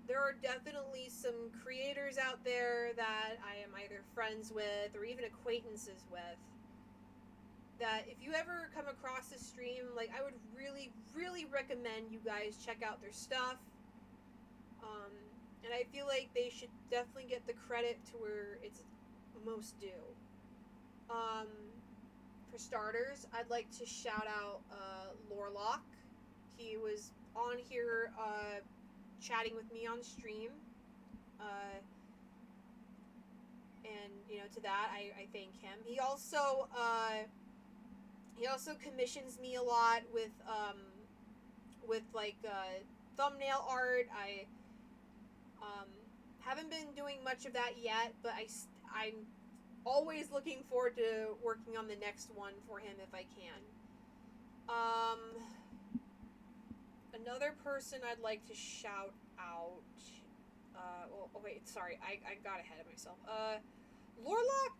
there are definitely some creators out there that I am either friends with or even acquaintances with, that if you ever come across this stream, like, I would really, really recommend you guys check out their stuff. And I feel like they should definitely get the credit to where it's most due. For starters, I'd like to shout out Lorlock. He was on here chatting with me on stream. And, you know, to that, I thank him. He also commissions me a lot with like thumbnail art. I haven't been doing much of that yet, but I'm always looking forward to working on the next one for him if I can. Another person I'd like to shout out. Sorry, I got ahead of myself. Lorlock,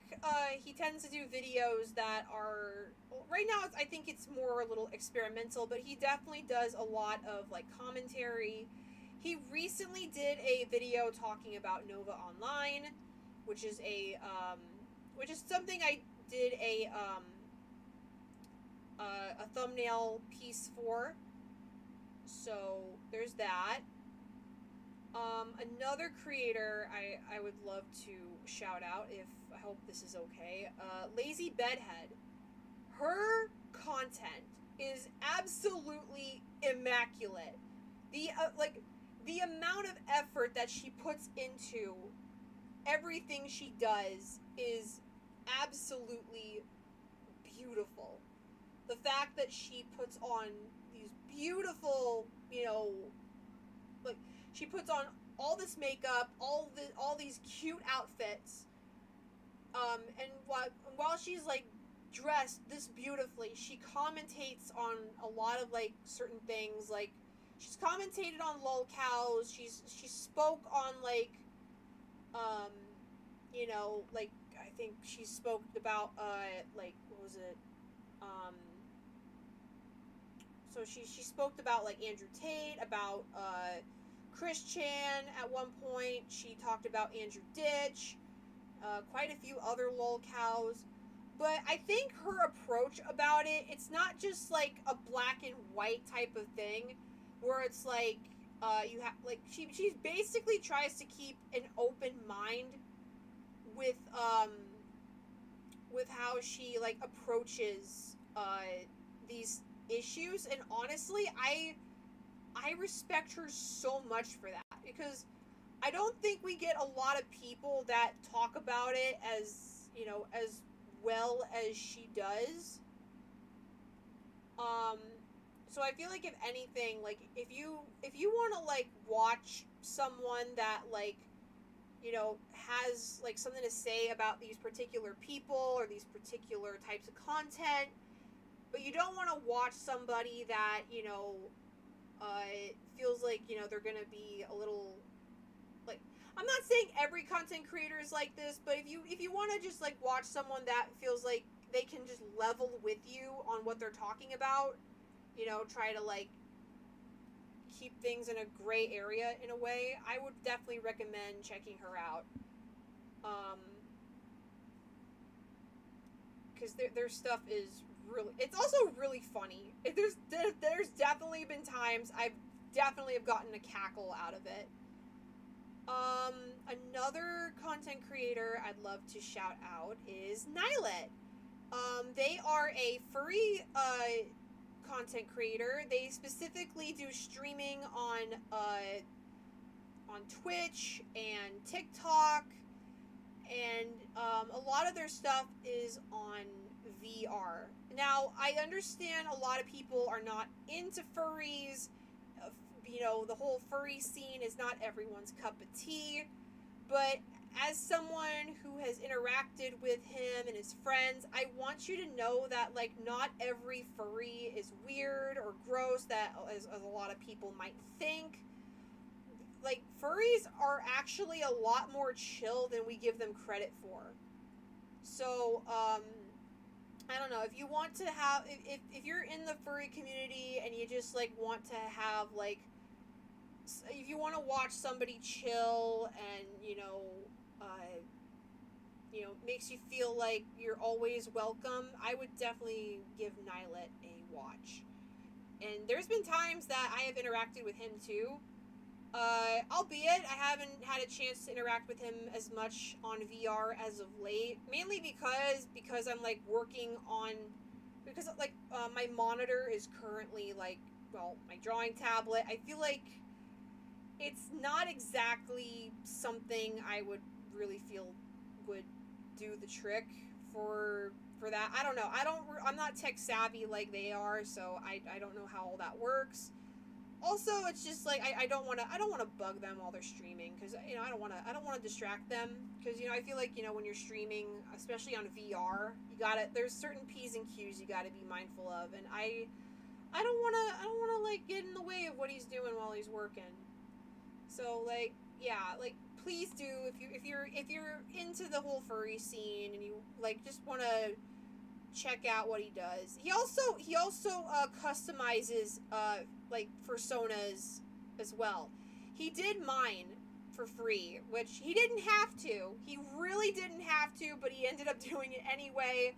he tends to do videos that are, right now I think it's more a little experimental, but he definitely does a lot of, like, commentary. He recently did a video talking about Nova Online, which is something I did a thumbnail piece for. So there's that. Another creator I would love to shout out, if I hope this is okay, Lazy Bedhead. Her content is absolutely immaculate. The amount of effort that she puts into everything she does is absolutely beautiful. The fact that she puts on these beautiful, you know, like, she puts on all this makeup, all these cute outfits, and while she's, like, dressed this beautifully, she commentates on a lot of, like, certain things. Like, she's commentated on lolcows. She spoke on, like, you know, like, I think she spoke about like, what was it? So she spoke about, like, Andrew Tate, about Chris Chan at one point. She talked about Andrew Ditch, quite a few other lolcows. But I think her approach about it's not just, like, a black and white type of thing, where it's like, you have, like, she basically tries to keep an open mind with how she, like, approaches these issues. And honestly, I respect her so much for that, because I don't think we get a lot of people that talk about it as, you know, as well as she does. So I feel like if anything, like if you want to like watch someone that like, you know, has like something to say about these particular people or these particular types of content, but you don't want to watch somebody that, you know, feels like, you know, they're gonna be a little like, I'm not saying every content creator is like this, but if you want to just like watch someone that feels like they can just level with you on what they're talking about, you know, try to like keep things in a gray area in a way, I would definitely recommend checking her out. Because their stuff is really, it's also really funny. There's definitely been times I've definitely have gotten a cackle out of it. Another content creator I'd love to shout out is Nylet. They are a furry content creator. They specifically do streaming on Twitch and TikTok, and a lot of their stuff is on VR. Now, I understand a lot of people are not into furries. You know, the whole furry scene is not everyone's cup of tea, but as someone who has interacted with him and his friends, I want you to know that, like, not every furry is weird or gross, that as a lot of people might think. Like, furries are actually a lot more chill than we give them credit for. So, I don't know, if you want to have, if you're in the furry community and you just, like, want to have, like, if you want to watch somebody chill and, makes you feel like you're always welcome, I would definitely give Nylet a watch. And there's been times that I have interacted with him too. Albeit I haven't had a chance to interact with him as much on VR as of late, mainly because I'm like working on, because like my monitor is currently like, well, my drawing tablet. I feel like it's not exactly something I would really feel would do the trick for that. I don't know. I'm not tech savvy like they are, so I don't know how all that works. Also, it's just like I don't want to bug them while they're streaming, because I don't want to distract them, because I feel like when you're streaming, especially on VR, there's certain P's and Q's you got to be mindful of, and I don't want to like get in the way of what he's doing while he's working. So like, yeah, like, please do, if you're into the whole furry scene and you like just want to check out what he does. He also customizes like personas as well. He did mine for free, which he didn't have to. He really didn't have to, but he ended up doing it anyway.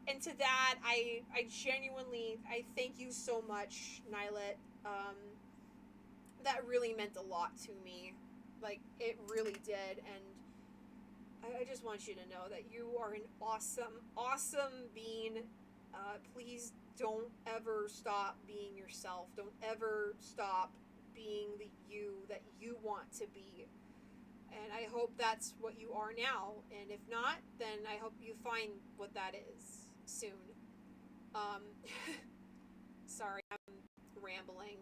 And to that, I genuinely, I thank you so much, Nylet. That really meant a lot to me. Like, it really did. And I just want you to know that you are an awesome being. Please don't ever stop being yourself. Don't ever stop being the you that you want to be. And I hope that's what you are now. And if not, then I hope you find what that is soon. Sorry, I'm rambling.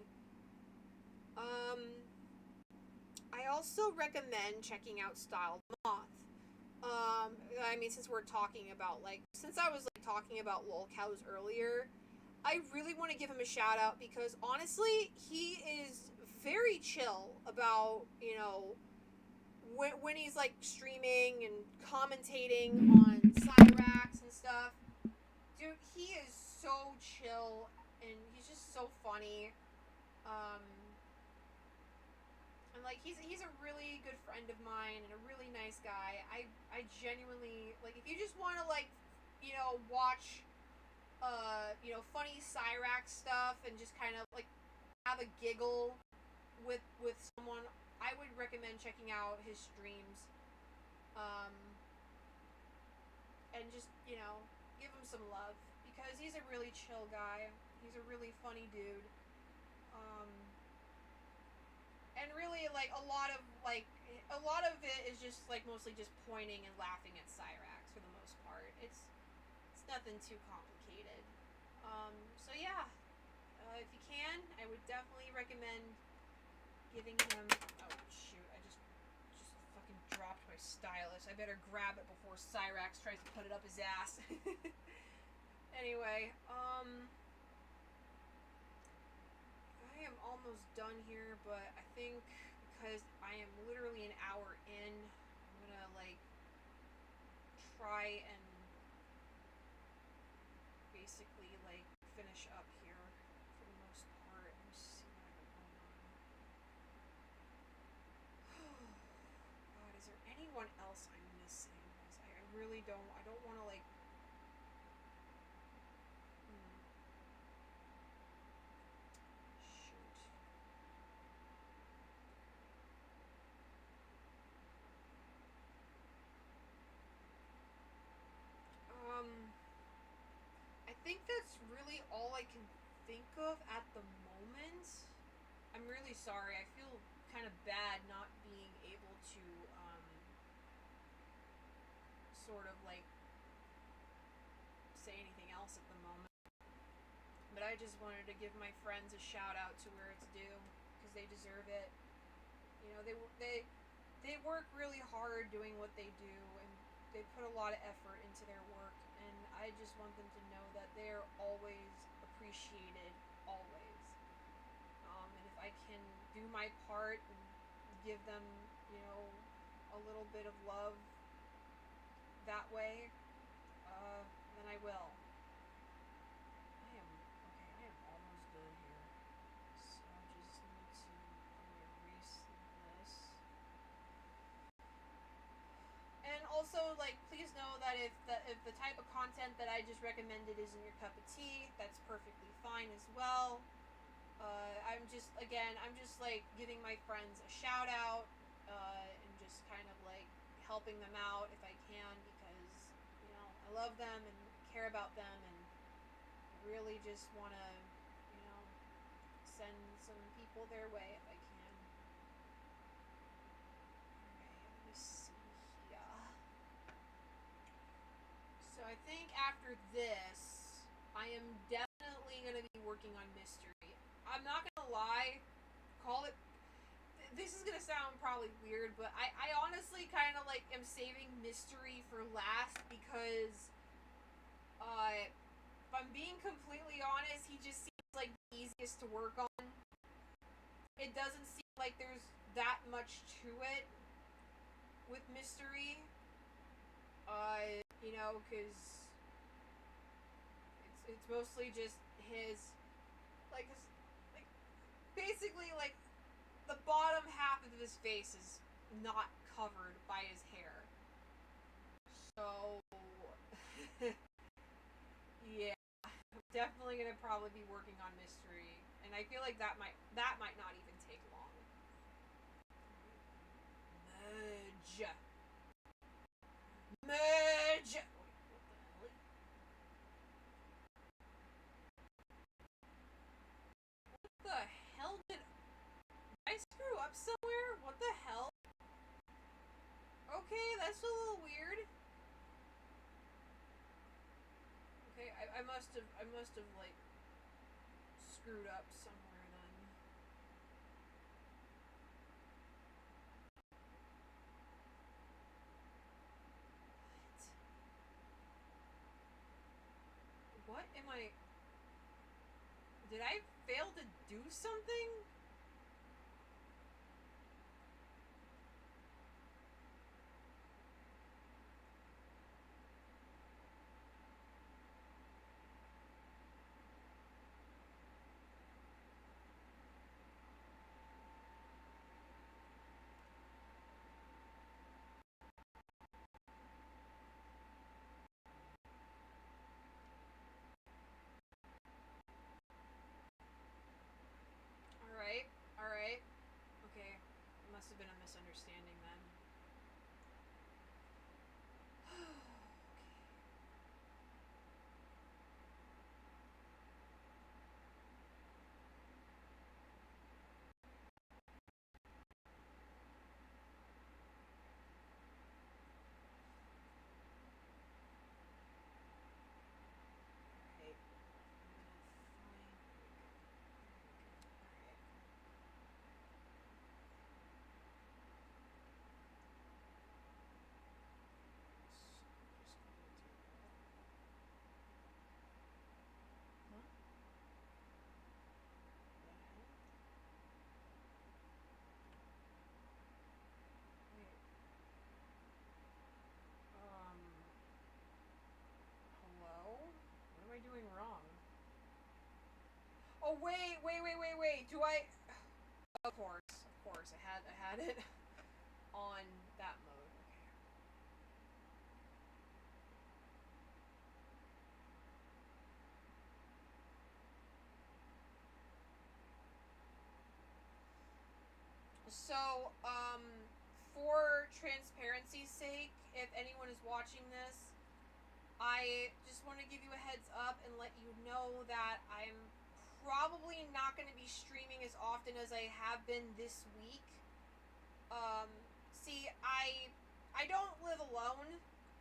I also recommend checking out Styled Moth. I mean, since we're talking about, like, since I was, like, talking about lolcows earlier, I really want to give him a shout out, because honestly, he is very chill about, when he's, like, streaming and commentating on Cyrax and stuff. Dude, he is so chill, and he's just so funny. And like, he's a really good friend of mine and a really nice guy. I genuinely, like, if you just want to, like, watch funny Cyrax stuff and just kind of like have a giggle with someone, I would recommend checking out his streams. And just, give him some love, because he's a really chill guy. He's a really funny dude. And really, like, a lot of it is just, like, mostly just pointing and laughing at Cyrax for the most part. It's nothing too complicated. So yeah, if you definitely recommend giving him. Oh shoot! I just fucking dropped my stylus. I better grab it before Cyrax tries to put it up his ass. Anyway, I am almost done here, but I think because I am literally an hour in, I'm gonna like try and basically like finish up here for the most part. Let me see what I got going on. God, is there anyone else I'm missing? I really don't. I don't want to like. Shoot. I think that's really all I can think of at the moment. I'm really sorry. I feel kind of bad not being able to sort of like say anything else at the moment. But I just wanted to give my friends a shout out to where it's due because they deserve it. You know, they work really hard doing what they do, and they put a lot of effort into their work, and I just want them to know that they're always appreciated, always. And if I can do my part and give them, you know, a little bit of love that way, then I will. I am almost done here. So I just need to erase this. And also, like, please know that if the type of content that I just recommended isn't your cup of tea, that's perfectly fine as well. I'm just like giving my friends a shout out, and just kind of like helping them out if I can because you know I love them and care about them and really just want to you know send some people their way if I can. Alright, let me see here. So I think after this, I am definitely going to be working on mystery. I'm not going to lie, call it. This is going to sound probably weird, but I honestly kind of like am saving mystery for last because, if I'm being completely honest, he just seems like the easiest to work on. It doesn't seem like there's that much to it with mystery. You know, because it's mostly just his like basically like the bottom half of his face is not covered by his hair. So yeah, I'm definitely gonna probably be working on mystery, and I feel like that might not even take long. Merge. Merge. What the hell did I screw up somewhere? What the hell? Okay, that's a little weird. Okay, I must have like screwed up somewhere then. What am I? Did I fail to do something? Oh, wait. Do I... Of course. I had it on that mode. Okay. So, for transparency's sake, if anyone is watching this, I just want to give you a heads up and let you know that I'm probably not going to be streaming as often as I have been this week. See, I don't live alone.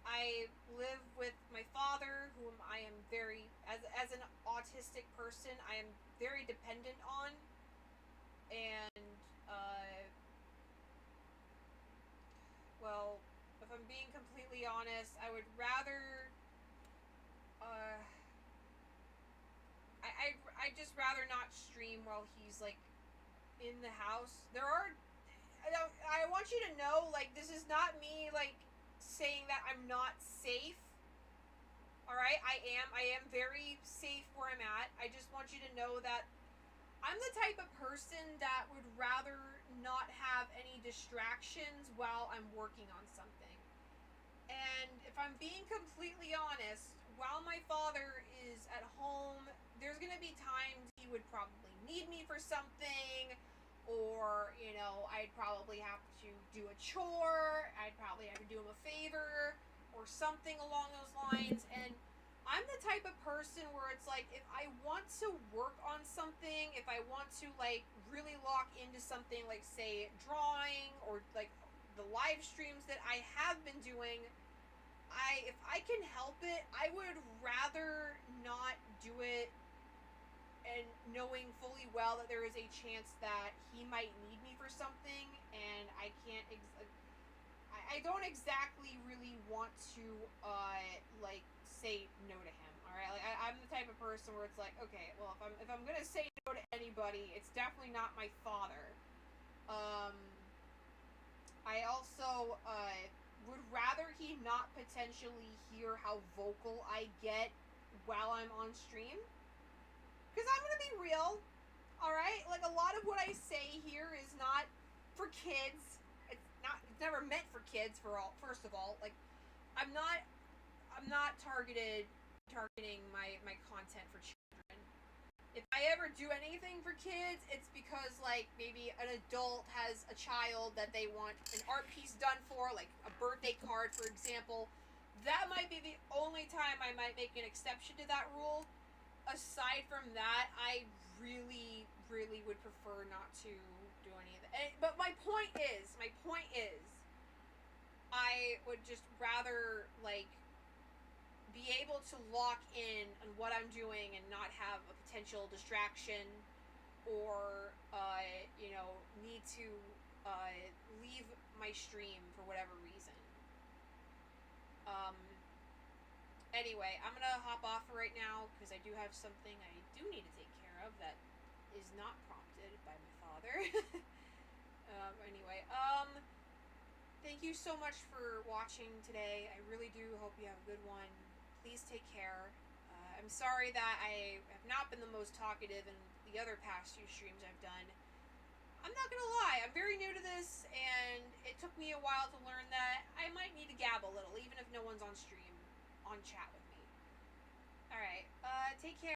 I live with my father, whom I am very, as an autistic person, I am very dependent on. And, well, if I'm being completely honest, I would rather, I just rather not stream while he's, like, in the house. I want you to know, like, this is not me, like, saying that I'm not safe. Alright, I am very safe where I'm at. I just want you to know that I'm the type of person that would rather not have any distractions while I'm working on something. And if I'm being completely honest, while my father is at home, there's going to be times he would probably need me for something, or, you know, I'd probably have to do a chore, I'd probably have to do him a favor, or something along those lines. And I'm the type of person where it's like, if I want to work on something, if I want to, like, really lock into something, like, say, drawing, or, like, the live streams that I have been doing, if I can help it, I would rather not do it, and knowing fully well that there is a chance that he might need me for something, and I can't I don't exactly really want to, like, say no to him. All right, like, I'm the type of person where it's like, okay, well, if I'm gonna say no to anybody, it's definitely not my father. I also would rather he not potentially hear how vocal I get while I'm on stream, because I'm gonna be real. All right, like, a lot of what I say here is not for kids. It's never meant for kids. First of all, like, I'm not targeting my content for children. If I ever do anything for kids, it's because, like, maybe an adult has a child that they want an art piece done for, like a birthday card, for example. That might be the only time I might make an exception to that rule. Aside from that, I really, really would prefer not to do any of that. But my point is, I would just rather, like, be able to lock in on what I'm doing and not have a potential distraction, or, you know, need to leave my stream for whatever reason. Anyway, I'm gonna hop off for right now because I do have something I do need to take care of that is not prompted by my father. Anyway, thank you so much for watching today. I really do hope you have a good one. Please take care. I'm sorry that I have not been the most talkative in the other past few streams I've done. I'm not gonna lie, I'm very new to this, and it took me a while to learn that I might need to gab a little, even if no one's on stream, on chat with me. Alright, take care.